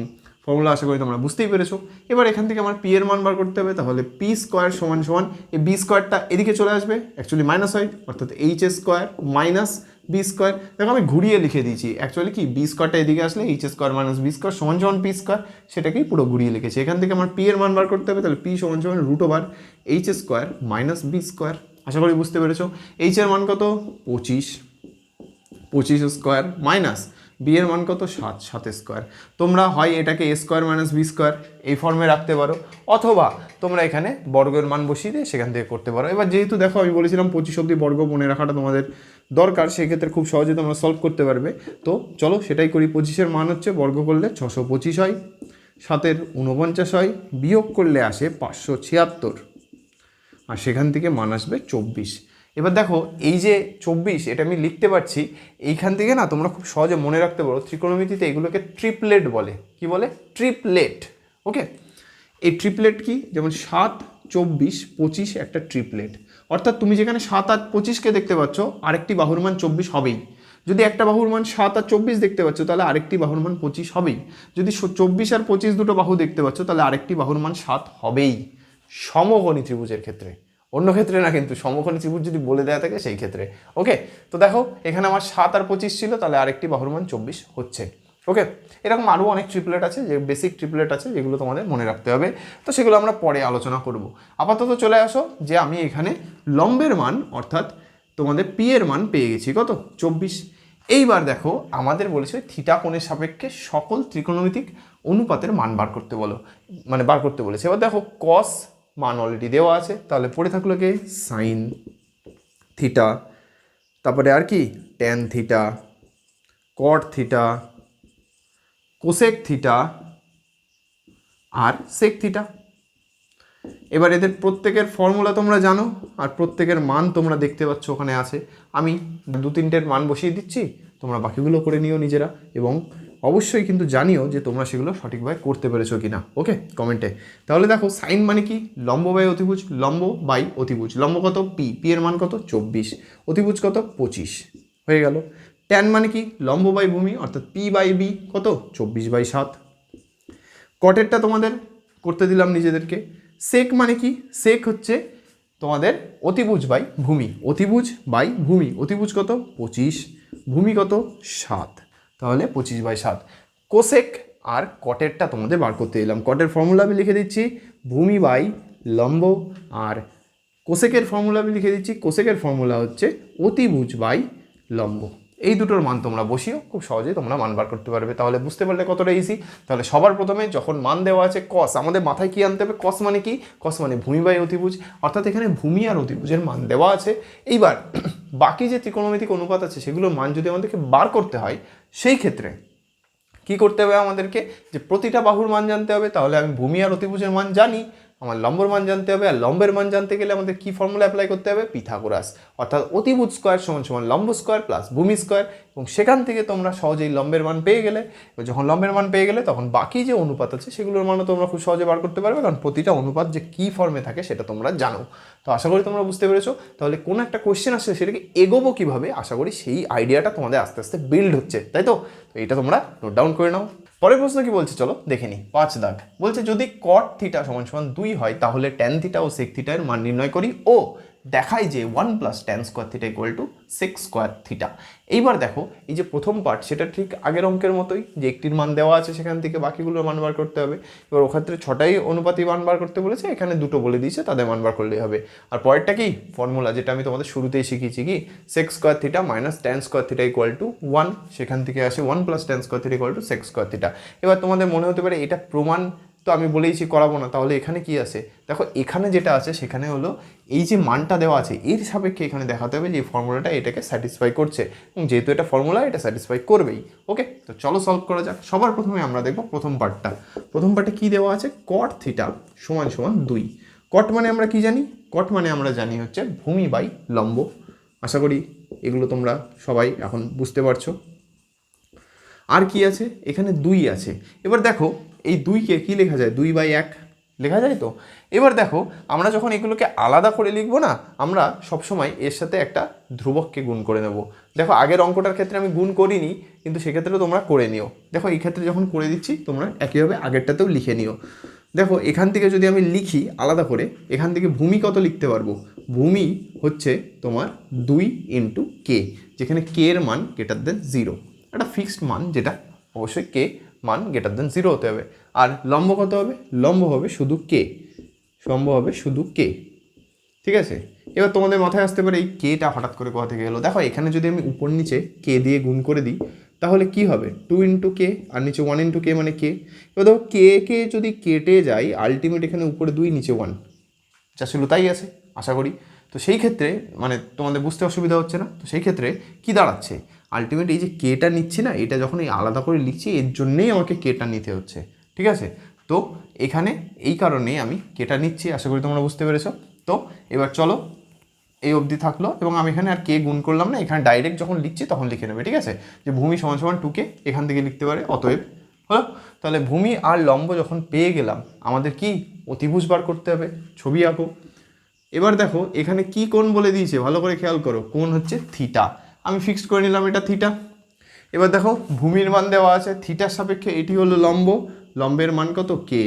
ফর্মুলা আশা করি তোমরা বুঝতেই পেরেছো। এবার এখান থেকে আমার পি এর মান বার করতে হবে, তাহলে পি স্কোয়ার সমান সমান এই বি স্কোয়ারটা এদিকে চলে আসবে, অ্যাকচুয়ালি মাইনাস হয়, অর্থাৎ H square minus B square. দেখো আমি ঘুরিয়ে লিখে দিয়েছি, অ্যাকচুয়ালি কি বি স্কোয়ারটা এদিকে আসলে H square minus B square সমান সমান পি স্কোয়ার, সেটাকেই পুরো ঘুরিয়ে লিখেছি। এখান থেকে আমার পি এর মান বার করতে হবে, তাহলে পি সমান সমান root over H square minus B square. আশা করি বুঝতে পেরেছো। এইচ এর মান কত 25, 25 স্কোয়ার মাইনাস বি এর মান কত 7, 7 স্কোয়ার। তোমরা হয় এটাকে এ স্কোয়ার মাইনাস বি স্কোয়ার এই ফর্মে রাখতে পারো, অথবা তোমরা এখানে বর্গের মান বসিয়ে দিয়ে সেখান থেকে করতে পারো। এবার যেহেতু দেখো আমি বলেছিলাম 25 অব্দি বর্গ মনে রাখাটা তোমাদের দরকার, সেক্ষেত্রে খুব সহজে তোমরা সলভ করতে পারবে। তো চলো সেটাই করি। 25-এর মান হচ্ছে বর্গ করলে 625 হয়, 7-এর 49 হয়, বিয়োগ করলে আসে 576, আর সেখান থেকে মান আসবে 24। এবার দেখো এই যে 24 এটা আমি লিখতে পারছি, এইখান থেকে না তোমরা খুব সহজে মনে রাখতে পারো, ত্রিকোণমিতিতে এগুলোকে ট্রিপলেট বলে। কি বলে? ট্রিপলেট। ওকে, এই ট্রিপলেট কি? যেমন 7, 24, 25 একটা ট্রিপলেট, অর্থাৎ তুমি যেখানে 7 আর 25কে দেখতে পাচ্ছ, আরেকটি বাহুর মান 24 হবেই। যদি একটা বাহুর মান 7 আর 24 দেখতে পাচ্ছ, তাহলে আরেকটি বাহুর মান 25 হবেই। যদি 24 আর 25 দুটো বাহু দেখতে পাচ্ছ, তাহলে আরেকটি বাহুর মান 7 হবেই, সমকোণী ত্রিভুজের ক্ষেত্রে। অন্য ক্ষেত্রে না কিন্তু, সমকোণী ত্রিভুজ যদি বলে দেওয়া থাকে সেই ক্ষেত্রে। ওকে, তো দেখো এখানে আমার 7 আর 25 ছিল, তাহলে আরেকটি বাহুর মান 24 হচ্ছে। ওকে, এরকম আরও অনেক ট্রিপলেট আছে, যে বেসিক ট্রিপলেট আছে, যেগুলো তোমাদের মনে রাখতে হবে। তো সেগুলো আমরা পরে আলোচনা করব। আপাতত চলে আসো যে আমি এখানে লম্বের মান অর্থাৎ তোমাদের পি এর মান পেয়ে গেছি কত 24। এইবার দেখো আমাদের বলেছে থিটা কোণের সাপেক্ষে সকল ত্রিকোণমিতিক অনুপাতের মান বার করতে বার করতে বলেছে। এবার দেখো কস মান অলরেডি দেওয়া আছে, তাহলে পড়ে থাকলো কি সাইন থিটা, তারপরে আর কি tan theta, cot theta, cosec theta আর সেক থিটা। এবার এদের প্রত্যেকের ফর্মুলা তোমরা জানো, আর প্রত্যেকের মান তোমরা দেখতে পাচ্ছ ওখানে আছে। আমি 2-3টের মান বসিয়ে দিচ্ছি, তোমরা বাকিগুলো করে নিও নিজেরা, এবং অবশ্যই কিন্তু জানিও যে তোমরা সেগুলো সঠিকভাবে করতে পেরেছো কি না। ওকে, কমেন্টে। তাহলে দেখো সাইন মানে কি? লম্ব বাই অতিভুজ, লম্ব বাই অতিভুজ। লম্ব কত? পি, পি এর মান কত 24, অতিভুজ কত 25 হয়ে গেল। ট্যান মানে কি? লম্ব বাই ভূমি, অর্থাৎ পি বাই বি কত 24/7। কটেরটা তোমাদের করতে দিলাম নিজেদেরকে। সেক মানে কি? সেক হচ্ছে তোমাদের অতিভুজ বাই ভূমি, অতিভুজ বাই ভূমি। অতিভুজ কত 25, ভূমি কত 7, তাহলে 25/7। কোসেক আর কটেরটা তোমাদের বার করতে দিলাম। কটের ফর্মুলা আমি লিখে দিচ্ছি ভূমি বাই লম্ব, আর কোসেকের ফর্মুলা আমি লিখে দিচ্ছি, কোসেকের ফর্মুলা হচ্ছে অতিভুজ বাই লম্ব। এই দুটোর মান তোমরা বসিও, খুব সহজেই তোমরা মান বার করতে পারবে। তাহলে বুঝতে পারলে কতটা ইজি। তাহলে সবার প্রথমে যখন মান দেওয়া আছে কস, আমাদের মাথায় কি আনতে হবে? কস মানে কি? কস মানে ভূমি বাই অতিভুজ, অর্থাৎ এখানে ভূমি আর অতিভুজের মান দেওয়া আছে। এইবার বাকি যে ত্রিকোণমিতিক অনুপাত আছে সেগুলোর মান যদি আমাদেরকে বার করতে হয়, সেই ক্ষেত্রে কি করতে হবে আমাদেরকে? যে প্রতিটা বাহুর মান জানতে হবে। তাহলে আমি ভূমি আর অতিভুজের মান জানি, আমার লম্বর মান জানতে হবে, আর লম্বের মান জানতে গেলে আমাদের কি ফর্মুলা অ্যাপ্লাই করতে হবে? পিথাগোরাস, অর্থাৎ অতিভুজ স্কোয়ার সমান সমান লম্ব স্কোয়ার প্লাস ভূমি স্কোয়ার। এবং সেখান থেকে তোমরা সহজেই লম্বের মান পেয়ে গেলে। এবার যখন লম্বের মান পেয়ে গেলে, তখন বাকি যে অনুপাত আছে সেগুলোর মানও তোমরা খুব সহজে বার করতে পারবে, কারণ প্রতিটা অনুপাত যে কী ফর্মে থাকে সেটা তোমরা জানো। তো আশা করি তোমরা বুঝতে পেরেছো। তাহলে কোনো একটা কোশ্চেন আসলে সেটাকে এগোবো কীভাবে, আশা করি সেই আইডিয়াটা তোমাদের আস্তে আস্তে বিল্ড হচ্ছে, তাই তো? তো এটা তোমরা নোট ডাউন করে নাও। পরের প্রশ্ন কি বলছে চলো দেখে নিই। 5 দাগ বলছে যদি কট থিটা সমান সমান 2 হয়, তাহলে ট্যান থিটা ও সেক থিটার মান নির্ণয় করি ও দেখায় যে 1 + tan square theta = sec square theta. এইবার দেখো এই যে প্রথম পার্ট, সেটা ঠিক আগের অঙ্কের মতোই, যে একটির মান দেওয়া আছে সেখান থেকে বাকিগুলোর মান বার করতে হবে। এবার ওক্ষেত্রে 6টাই অনুপাতি মান বার করতে বলেছে, এখানে 2টো বলে দিয়েছে, তাদের মান বার করলেই হবে। আর পরেরটা কি ফর্মুলা, যেটা আমি তোমাদের শুরুতেই শিখিয়েছি, কি sec square theta minus tan square theta = 1, সেখান থেকে আসে 1 + tan square theta = sec square theta. এবার তোমাদের মনে হতে পারে এটা প্রমাণ তো আমি বলেইছি করাবো না, তাহলে এখানে কি আছে? দেখো এখানে যেটা আছে সেখানে হলো এই যে মানটা দেওয়া আছে এর সাপেক্ষে এখানে দেখাতে হবে যে ফর্মুলাটা এটাকে স্যাটিসফাই করছে, এবং যেহেতু এটা ফর্মুলা এটা স্যাটিসফাই করবেই। ওকে, তো চলো সলভ করা যাক। সবার প্রথমে আমরা দেখব প্রথম পার্টটা। প্রথম পার্টে কী দেওয়া আছে? কট থিটা সমান সমান 2। কট মানে আমরা কি জানি? কট মানে আমরা জানি হচ্ছে ভূমি বাই লম্ব। আশা করি এগুলো তোমরা সবাই এখন বুঝতে পারছো। আর কি আছে? এখানে 2 আছে। এবার দেখো এই 2কে কী লেখা যায়? 2/1, লেখা যায় তো। এবার দেখো আমরা যখন এগুলোকে আলাদা করে লিখবো না, আমরা সবসময় এর সাথে একটা ধ্রুবককে গুণ করে নেব। দেখো আগের অঙ্কটার ক্ষেত্রে আমি গুণ করিনি, কিন্তু সেক্ষেত্রেও তোমরা করে নিও। দেখো এই ক্ষেত্রে যখন করে দিচ্ছি তোমরা একইভাবে আগেরটাতেও লিখে নিও। দেখো এখান থেকে যদি আমি লিখি আলাদা করে, এখান থেকে ভূমি কত লিখতে পারবো? ভূমি হচ্ছে তোমার 2 ইন্টু কে, যেখানে কে এর মান গ্রেটার দেন 0, একটা ফিক্সড মান, যেটা অবশ্যই কে মান গ্রেটার দেন 0 হতে হবে। আর লম্ব কত হবে? লম্ব হবে শুধু কে, লম্ব হবে শুধু কে। ঠিক আছে, এবার তোমাদের মাথায় আসতে পারে এই কেটা হঠাৎ করে কোথা থেকে এলো। দেখো এখানে যদি আমি উপর নিচে কে দিয়ে গুণ করে দিই তাহলে কি হবে? 2 ইন্টু কে আর নিচে 1 ইন্টু কে মানে কে। এবার দেখো কে কে যদি কেটে যায়, আলটিমেট এখানে উপরে 2 নিচে 1, যা ছিল তাই আছে আশা করি। তো সেই ক্ষেত্রে মানে তোমাদের বুঝতে অসুবিধা হচ্ছে না? তো সেই ক্ষেত্রে কি দাঁড়াচ্ছে, আলটিমেট এই যে কেটা নিচ্ছি না, এটা যখন এই আলাদা করে লিখছি এর জন্যেই আমাকে কেটা নিতে হচ্ছে। ঠিক আছে, তো এখানে এই কারণেই আমি কেটা নিচ্ছি, আশা করি তোমরা বুঝতে পেরেছো। তো এবার চলো এই অবধি থাকলো, এবং আমি এখানে আর কে গুণ করলাম না, এখানে ডাইরেক্ট যখন লিখছি তখন লিখে নেবে। ঠিক আছে, যে ভূমি সমান সমান 2কে এখান থেকে লিখতে পারে, অতএব হলো। তাহলে ভূমি আর লম্ব যখন পেয়ে গেলাম, আমাদের কি অতিভুজ বার করতে হবে। ছবি আঁকো। এবার দেখো এখানে কি কোণ বলে দিয়েছে, ভালো করে খেয়াল করো। কোণ হচ্ছে থিটা, আমি ফিক্সড করে নিলাম এটা থিটা। এবার দেখো ভূমির মান দেওয়া আছে থিটার সাপেক্ষে, এটি হলো লম্ব, লম্বের মান কত? কে।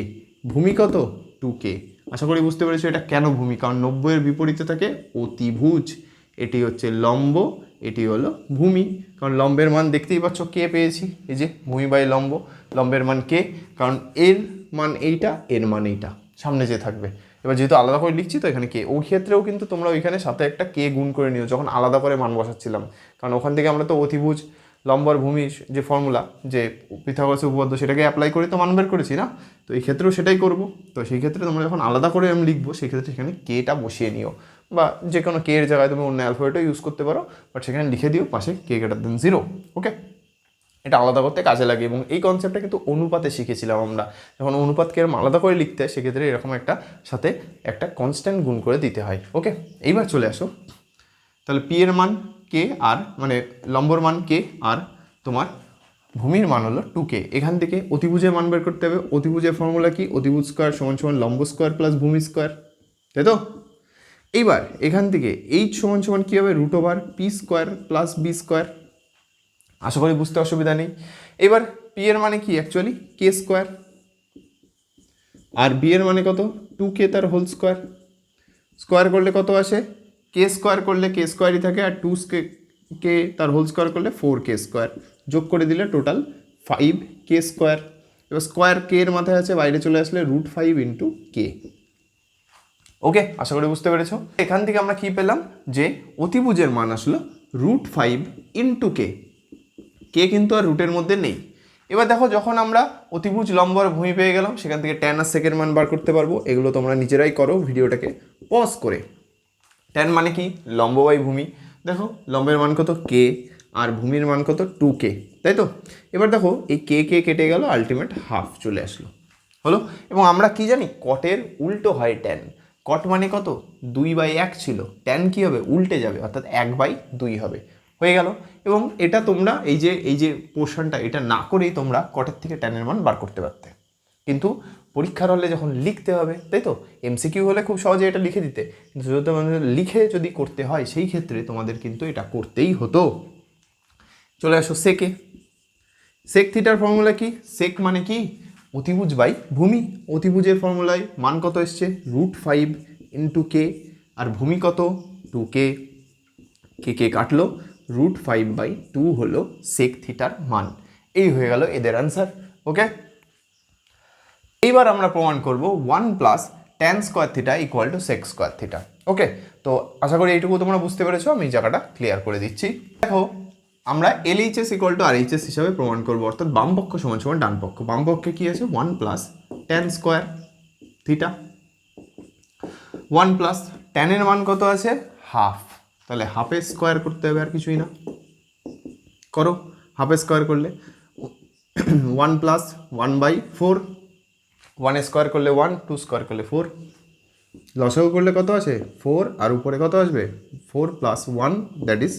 ভূমি কত? 2কে। আশা করি বুঝতে পেরেছো এটা কেন ভূমি, কারণ 90-এর বিপরীতে থাকে অতিভুজ। এটি হচ্ছে লম্ব, এটি হলো ভূমি, কারণ লম্বের মান দেখতেই পাচ্ছ কে পেয়েছি, এই যে ভূমি বাই লম্ব, লম্বের মান কে, কারণ এর মান এইটা, এর মান এইটা, সামনে যে থাকবে। এবার যেহেতু আলাদা করে লিখছি তো এখানে কে, ওই ক্ষেত্রেও কিন্তু তোমরা ওইখানে সাথে একটা কে গুণ করে নিও যখন আলাদা করে মান বসাচ্ছিলাম, কারণ ওখান থেকে আমরা তো অতিভুজ লম্বর ভূমির যে ফর্মুলা, যে পিথাগোরাসের উপপাদ্য, সেটাকে অ্যাপ্লাই করে তো মান বের করেছি না। তো এই ক্ষেত্রেও সেটাই করব। তো সেই ক্ষেত্রে তোমরা যখন আলাদা করে আমি লিখবো, সেই ক্ষেত্রে সেখানে কেটা বসিয়ে নিও, বা যে কোনো কে এর জায়গায় তুমি অন্য অ্যালফাবেটও ইউজ করতে পারো, বাট সেখানে লিখে দিও পাশে কে গ্রেটার দেন 0। ওকে, এটা আলাদা করতে কাজে লাগে। এবং এই কনসেপ্টটা কিন্তু অনুপাতে শিখেছিলাম আমরা, যখন অনুপাতকে এরকম আলাদা করে লিখতে হয় সেক্ষেত্রে এরকম একটা সাথে একটা কনস্ট্যান্ট গুণ করে দিতে হয়। ওকে, এইবার চলে আসো। তাহলে পি এর মান কে, আর মানে লম্বর মান কে, আর তোমার ভূমির মান হলো 2কে। এখান থেকে অতিভুজের মান বের করতে হবে। অতিভুজের ফর্মুলা কি? অতিভুজ স্কোয়ার সমান সমান লম্ব স্কোয়ার প্লাস ভূমি স্কোয়ার, তাই তো? এইবার এখান থেকে এইচ সমান সমান কী হবে? Root over P square plus B square. আশা করি বুঝতে অসুবিধা নেই। এবার পি এর মানে কি? অ্যাকচুয়ালি কে স্কোয়ার, আর বি এর মানে কত? 2কে তার হোল স্কোয়ার। স্কোয়ার করলে কত আসে? কে স্কোয়ার করলে কে স্কোয়ারই থাকে, আর 2কে তার হোল স্কোয়ার করলে 4কে স্কোয়ার, যোগ করে দিলে টোটাল 5কে স্কোয়ার। এবার স্কোয়ার কে এর মাথায় আছে, বাইরে চলে আসলে √5 ইন্টু কে। ওকে, আশা করি বুঝতে পেরেছো। এখান থেকে আমরা কি পেলাম, যে অতিভুজের মান আসলো √5 ইন্টু কে। কে কিন্তু আর রুটের মধ্যে নেই। এবার দেখো যখন আমরা অতিভুজ লম্ব আর ভূমি পেয়ে গেলাম, সেখান থেকে ট্যান আর সেকের মান বার করতে পারবো। এগুলো তোমরা নিজেরাই করো ভিডিওটাকে পজ করে। ট্যান মানে কি? লম্ব বাই ভূমি। দেখো লম্বের মান কত? কে, আর ভূমির মান কত? 2কে, তাই তো? এবার দেখো এই কে কে কেটে গেল, আলটিমেট হাফ চলে আসলো, হলো। এবং আমরা কি জানি, কটের উল্টো হয় ট্যান। কট মানে কত? 2/1 ছিল, ট্যান কি হবে? উল্টে যাবে, অর্থাৎ 1/2 হবে, হয়ে গেল। এবং এটা তোমরা এই যে পোর্শনটা, এটা না করেই তোমরা কটের থেকে ট্যানের মান বার করতে পারতে, কিন্তু পরীক্ষার হলে যখন লিখতে হবে, তাই তো? এমসিকিউ হলে খুব সহজে এটা লিখে দিতে, কিন্তু যদি তোমাদের লিখে যদি করতে হয় সেই ক্ষেত্রে তোমাদের কিন্তু এটা করতেই হতো। চলে আসো সেকে। সেক থিটার ফর্মুলা কি? সেক মানে কি? অতিভুজ বাই ভূমি। অতিভুজের ফর্মুলায় মান কত এসছে? √5 ইন্টু কে, আর ভূমি কত? 2কে। কে কাটলো, √5/2 হলো সেক থিটার মান। এই হয়ে গেল এদের অ্যান্সার। ওকে, এইবার আমরা প্রমাণ করব 1 + tan square theta equal to sec square theta. Okay, তো আশা করি এইটুকু তোমরা বুঝতে পেরেছো। আমি এই জায়গাটা ক্লিয়ার করে দিচ্ছি। দেখো আমরা LHS ইকুয়াল টু RHS হিসাবে প্রমাণ করবো, অর্থাৎ বাম পক্ষ সমান সমান ডান পক্ষ। বাম পক্ষে কি আছে? 1 + tan স্কোয়ার থিটা। 1 + tan এর মান কত আছে? হাফ, তাহলে হাফের স্কোয়ার করতে হবে, আর কিছুই না। করো, হাফের স্কোয়ার করলে 1 + 1/4, 1 স্কোয়ার করলে 1, 2 স্কোয়ার করলে 4, লসাগু করলে কত আছে? 4, আর উপরে কত আসবে? 4 + 1, দ্যাট ইজ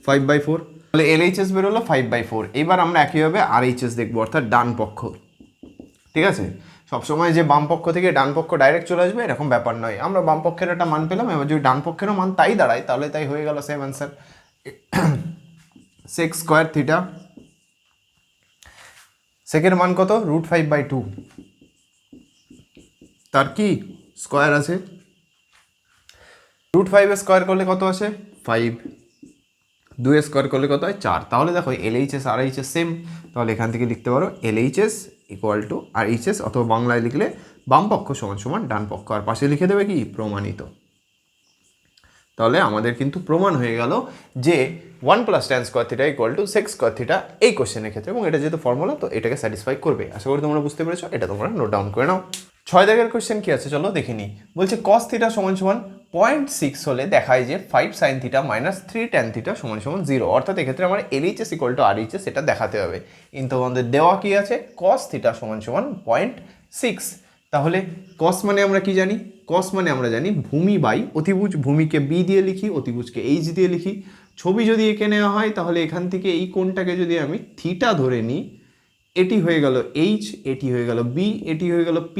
5/4। তাহলে LHS বেরোলো 5/4। এবার আমরা একইভাবে RHS দেখবো, অর্থাৎ ডান পক্ষ। ঠিক আছে, সবসময় যে বাম পক্ষ থেকে ডান পক্ষ ডাইরেক্ট চলে আসবে এরকম ব্যাপার নয়। আমরা বাম পক্ষের একটা মান পেলাম, এবার যদি ডান পক্ষেরও মান তাই দাঁড়ায় তাহলে তাই হয়ে গেল same answer. Sec square theta, সেকের মান কত √5/2, তার কি স্কোয়ার আছে, √5 স্কোয়ার করলে কত আসে 5, 2 স্কোয়ার করলে কত হয় 4। তাহলে দেখো LHS আর RHS সেম, তাহলে এখান থেকে লিখতে পারো LHS ইকুয়াল টু RHS, অথবা বাংলায় লিখলে বাম পক্ষ সমান সমান ডান পক্ষ, আর পাশে লিখে দেবে কি প্রমাণিত। তাহলে আমাদের কিন্তু প্রমাণ হয়ে গেল যে 1 + tan square theta equal two sec square theta এই কোশ্চেনের ক্ষেত্রে, এবং এটা যেহেতু ফর্মুলা তো এটাকে স্যাটিসফাই করবে। আশা করি তোমরা বুঝতে পেরেছো, এটা তোমরা নোট ডাউন করে নাও। 6 দাগের কোশ্চেন কি আছে চলো দেখে নিই। বলছে cos থিটা সমান সমান 0.6 হলে দেখায় যে 5 sin theta minus 3 tan theta সমান সমান 0, অর্থাৎ এক্ষেত্রে আমার LHS ইকুয়াল টু RHS এটা দেখাতে হবে। কিন্তু আমাদের দেওয়া কি আছে, cos থিটা সমান সমান 0.6। তাহলে cos মানে আমরা কি জানি, cos মানে আমরা জানি ভূমি বাই অতিভুজ, ভূমিকে b দিয়ে লিখি, অতিভুজকে h দিয়ে লিখি। ছবি যদি এঁকে নেওয়া হয় তাহলে এখান থেকে এই কোণটাকে যদি আমি থিটা ধরে নিই, এটি হয়ে গেল h, এটি হয়ে গেল b, এটি হয়ে গেল p।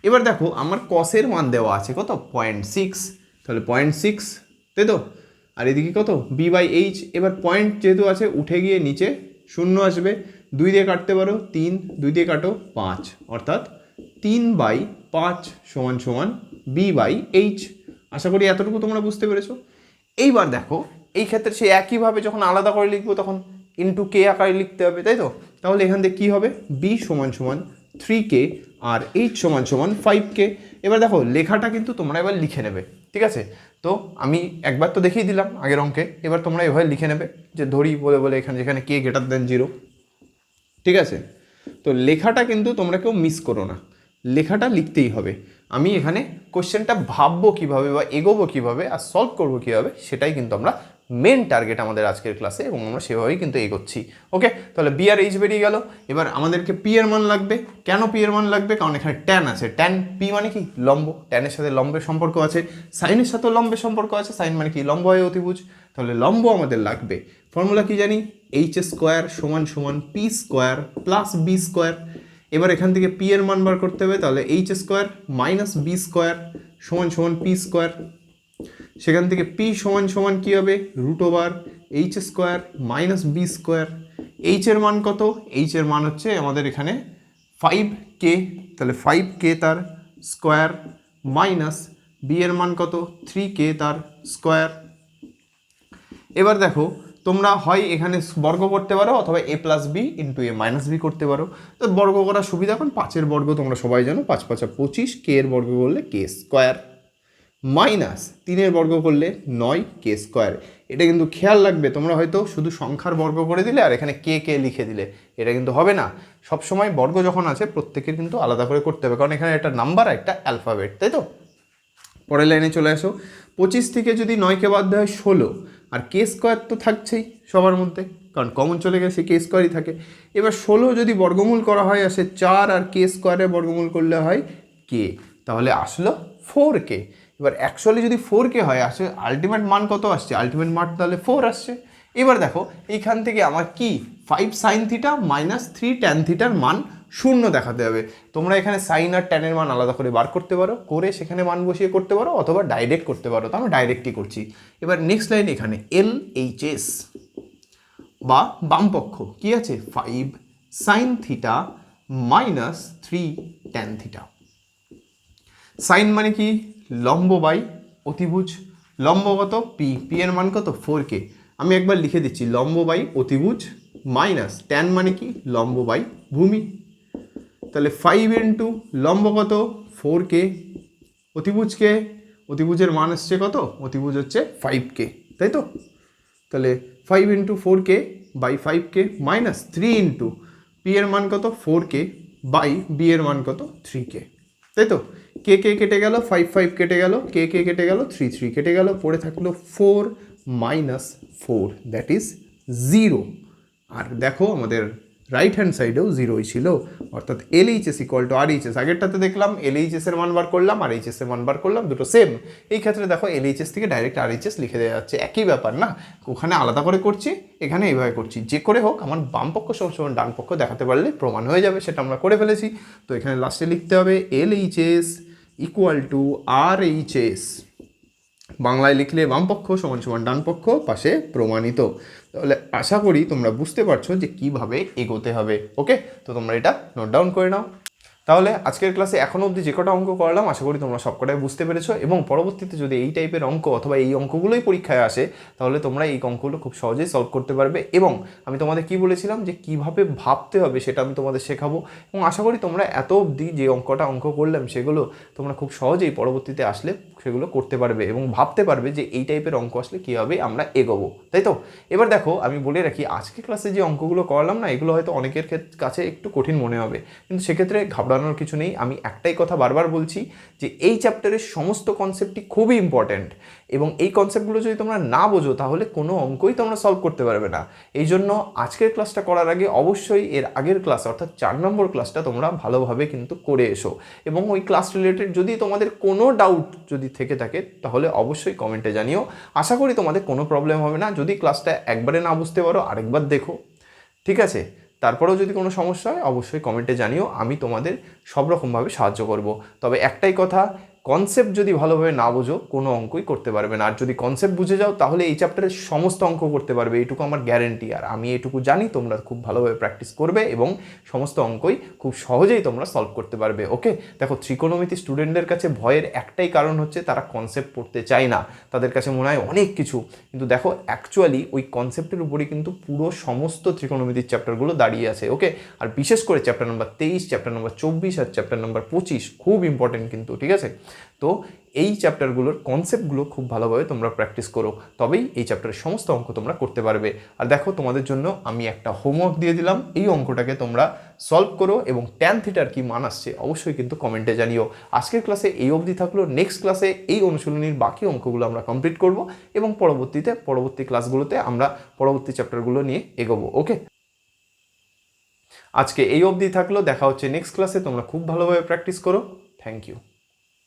এবার দেখো আমার কসের মান দেওয়া আছে কত 0.6, তাহলে 0.6 তাই তো, আর এদিকে কত b/h। এবার পয়েন্ট যেহেতু আছে উঠে গিয়ে নিচে শূন্য আসবে, 2 দিয়ে কাটতে পারো 3, 2 দিয়ে কাটো 5, অর্থাৎ 3/5 সমান সমান b/h। আশা করি এতটুকু তোমরা বুঝতে পেরেছো। এইবার দেখো এই ক্ষেত্রে সে একইভাবে যখন আলাদা করে লিখবো তখন ইন্টু কে আকারে লিখতে হবে, তাই তো। তাহলে এখান থেকে কী হবে, b সমান সমান 3k আর h সমান সমান 5k। এবার দেখো লেখাটা কিন্তু তোমরা এবার লিখে নেবে, ঠিক আছে। তো আমি একবার তো দেখিয়ে দিলাম আগের অঙ্কে, এবার তোমরা এভাবে লিখে নেবে যে ধরি বলে বলে এখানে যেখানে k > 0, ঠিক আছে। তো লেখাটা কিন্তু তোমরা কেউ মিস করো না, লেখাটা লিখতেই হবে। আমি এখানে কোশ্চেনটা ভাববো কীভাবে বা এগোবো কীভাবে আর সলভ করবো কীভাবে, সেটাই কিন্তু আমরা মেন টার্গেট আমাদের আজকের ক্লাসে, এবং আমরা সেভাবেই কিন্তু এগোচ্ছি। ওকে, তাহলে বি আর এইচ বেরিয়ে গেল। এবার আমাদেরকে পি এর মান লাগবে। কেন পি এর মান লাগবে, কারণ এখানে ট্যান আছে, ট্যান পি মানে কি লম্ব, ট্যানের সাথে লম্বের সম্পর্ক আছে, সাইনের সাথেও লম্বের সম্পর্ক আছে, সাইন মানে কি লম্ব হয় অতিভুজ, তাহলে লম্ব আমাদের লাগবে। ফর্মুলা কি জানি, এইচ স্কোয়ার সমান সমান P square plus B square. এবার এখান থেকে পি এর মান বার করতে হবে, তাহলে H square minus B square সমান সমান পি স্কোয়ার। সেখান থেকে পি সমান সমান কী হবে, √H square minus B square. H এর মান কত, এইচ এর মান হচ্ছে আমাদের এখানে 5k, তাহলে 5k তার স্কোয়ার মাইনাস বি এর মান কত 3k তার স্কোয়ার। এবার দেখো তোমরা হয় এখানে বর্গ করতে পারো অথবা a + b × a - b করতে পারো। তো বর্গ করার সুবিধা, এখন 5-এর বর্গ তোমরা সবাই জানো, 5 × 5 = 25, k এর বর্গ করলে k স্কোয়ার মাইনাস 3-এর বর্গ করলে 9k স্কোয়ার। এটা কিন্তু খেয়াল রাখবে, তোমরা হয়তো শুধু সংখ্যার বর্গ করে দিলে আর এখানে কে কে লিখে দিলে, এটা কিন্তু হবে না। সবসময় বর্গ যখন আছে প্রত্যেকের কিন্তু আলাদা করে করতে হবে, কারণ এখানে একটা নাম্বার একটা অ্যালফাবেট, তাই তো। পরের লাইনে চলে আসো, 25 থেকে যদি 9কে বাদ দেওয়া হয় 16, আর কে স্কোয়ার তো থাকছেই সবার মধ্যে, কারণ কমন চলে গেছে কে স্কোয়ারই থাকে। এবার 16 যদি বর্গমূল করা হয় আসে 4, আর কে স্কোয়ারের বর্গমূল করলে হয় কে, তাহলে আসলো 4k। এবার অ্যাকচুয়ালি যদি 4k হয় আসলে আলটিমেট মান কত আসছে, আলটিমেট মান তাহলে 4 আসছে। এবার দেখো এইখান থেকে আমার কি 5 sin থিটা মাইনাস 3 tan থিটার মান 0 দেখাতে হবে। তোমরা এখানে সাইন আর ট্যানের মান আলাদা করে বার করতে পারো, করে সেখানে মান বসিয়ে করতে পারো, অথবা ডাইরেক্ট করতে পারো, তো আমরা ডাইরেক্টই করছি। এবার নেক্সট লাইন এখানে LHS বা বামপক্ষ কি আছে 5 sin theta minus 3 tan theta. Sine মানে কি লম্ব বাই অতিভুজ, লম্ব কত পি, পি এর মান কত 4k। আমি একবার লিখে দিচ্ছি লম্ব বাই অতিভুজ মাইনাস ট্যান মানে কি লম্ব বাই ভূমি, তাহলে 5 × লম্ব কত 4k, অতিভুজকে অতিভুজের মান আসছে কত, অতিভুজ হচ্ছে 5k, তাই তো। তাহলে 5 × 4k by 5k minus 3 × P এর মান কত 4k বাই বি এর মান কত 3k, তাই তো। কে কে কেটে গেল, 5 5 কেটে গেল, কে কে কেটে গেল, 3 3 কেটে গেল, পড়ে থাকলো 4 - 4 দ্যাট ইজ 0। আর দেখো আমাদের রাইট হ্যান্ড সাইডেও জিরোই ছিল, অর্থাৎ LHS ইকুয়াল টু RHS। আগেরটাতে দেখলাম LHS এর মান বার করলাম আর HS এর মান বার করলাম, দুটো সেম। এই ক্ষেত্রে দেখো LHS থেকে ডাইরেক্ট RHS লিখে দেওয়া যাচ্ছে, একই ব্যাপার না, ওখানে আলাদা করে করছি, এখানে এইভাবে করছি। যে করে হোক আমার বাম পক্ষ সবসময় ডান পক্ষ দেখাতে পারলে প্রমাণ হয়ে যাবে, সেটা আমরা করে ফেলেছি। তো এখানে লাস্টে লিখতে হবে LHS ইকুয়াল টু RHS, বাংলায় লিখলে বাম পক্ষ সমান সমান ডান পক্ষ, পাশে প্রমাণিত। তাহলে আশা করি তোমরা বুঝতে পারছো যে কিভাবে এগোতে হবে। ওকে, তো তোমরা এটা নোট ডাউন করে নাও। তাহলে আজকের ক্লাসে এখনও অবধি যে কটা অঙ্ক করালাম আশা করি তোমরা সবকটাই বুঝতে পেরেছো, এবং পরবর্তীতে যদি এই টাইপের অঙ্ক অথবা এই অঙ্কগুলোই পরীক্ষায় আসে তাহলে তোমরা এই অঙ্কগুলো খুব সহজেই সলভ করতে পারবে। এবং আমি তোমাদের কি বলেছিলাম যে কিভাবে ভাবতে হবে সেটা আমি তোমাদের শেখাবো, এবং আশা করি তোমরা এত অবধি যে অঙ্ক করলাম সেগুলো তোমরা খুব সহজেই পরবর্তীতে আসলে সেগুলো করতে পারবে এবং ভাবতে পারবে যে এই টাইপের অঙ্ক আসলে কীভাবে আমরা এগোবো, তাই তো? এবার দেখো আমি বলে রাখি, আজকে ক্লাসে যে অঙ্কগুলো করালাম না, এগুলো হয়তো অনেকের কাছে একটু কঠিন মনে হবে, কিন্তু সেক্ষেত্রে ঘাবড়ানোর কিছু নেই। আমি একটাই কথা বারবার বলছি যে এই চ্যাপ্টারের সমস্ত কনসেপ্টই খুবই ইম্পর্ট্যান্ট, এবং এই কনসেপ্টগুলো যদি তোমরা না বোঝো তাহলে কোনো অঙ্কই তোমরা সলভ করতে পারবে না। এই জন্য আজকের ক্লাসটা করার আগে অবশ্যই এর আগের ক্লাস অর্থাৎ 4 নম্বর ক্লাসটা তোমরা ভালোভাবে কিন্তু করে এসো, এবং ওই ক্লাস রিলেটেড যদি তোমাদের কোনো ডাউট যদি থেকে থাকে তাহলে অবশ্যই কমেন্টে জানিও। আশা করি তোমাদের কোনো প্রবলেম হবে না। যদি ক্লাসটা একবারে না বুঝতে পারো আরেকবার দেখো, ঠিক আছে? তারপরেও যদি কোনো সমস্যা হয় অবশ্যই কমেন্টে জানিও, আমি তোমাদের সব রকমভাবে সাহায্য করব। তবে একটাই কথা, কনসেপ্ট যদি ভালোভাবে না বোঝো কোনো অঙ্কই করতে পারবে না, আর যদি কনসেপ্ট বুঝে যাও তাহলে এই চ্যাপ্টারের সমস্ত অঙ্ক করতে পারবে, এইটুকু আমার গ্যারেন্টি। আর আমি এটুকু জানি তোমরা খুব ভালোভাবে প্র্যাকটিস করবে এবং সমস্ত অঙ্কই খুব সহজেই তোমরা সলভ করতে পারবে। ওকে, দেখো ত্রিকোণমিতি স্টুডেন্টদের কাছে ভয়ের একটাই কারণ হচ্ছে তারা কনসেপ্ট পড়তে চায় না, তাদের কাছে মনে হয় অনেক কিছু, কিন্তু দেখো অ্যাকচুয়ালি ওই কনসেপ্টের উপরই কিন্তু পুরো সমস্ত ত্রিকোণমিতির চ্যাপ্টারগুলো দাঁড়িয়ে আছে। ওকে, আর বিশেষ করে চ্যাপ্টার নম্বর 23, চ্যাপ্টার নম্বর 24 আর চ্যাপ্টার নম্বর 25 খুব ইম্পর্টেন্ট কিন্তু, ঠিক আছে? তো এই চ্যাপ্টারগুলোর কনসেপ্টগুলো খুব ভালোভাবে তোমরা প্র্যাকটিস করো, তবেই এই চ্যাপ্টারের সমস্ত অঙ্ক তোমরা করতে পারবে। আর দেখো তোমাদের জন্য আমি একটা হোমওয়ার্ক দিয়ে দিলাম, এই অঙ্কটাকে তোমরা সলভ করো এবং ট্যান থিটার কি মান আসছে অবশ্যই কিন্তু কমেন্টে জানিও। আজকের ক্লাসে এই অবধি থাকলো, নেক্সট ক্লাসে এই অনুশীলনীর বাকি অঙ্কগুলো আমরা কমপ্লিট করব এবং পরবর্তী ক্লাসগুলোতে আমরা পরবর্তী চ্যাপ্টারগুলো নিয়ে এগোবো। ওকে, আজকে এই অবধি থাকলো, দেখা হচ্ছে নেক্সট ক্লাসে। তোমরা খুব ভালোভাবে প্র্যাকটিস করো। Thank you.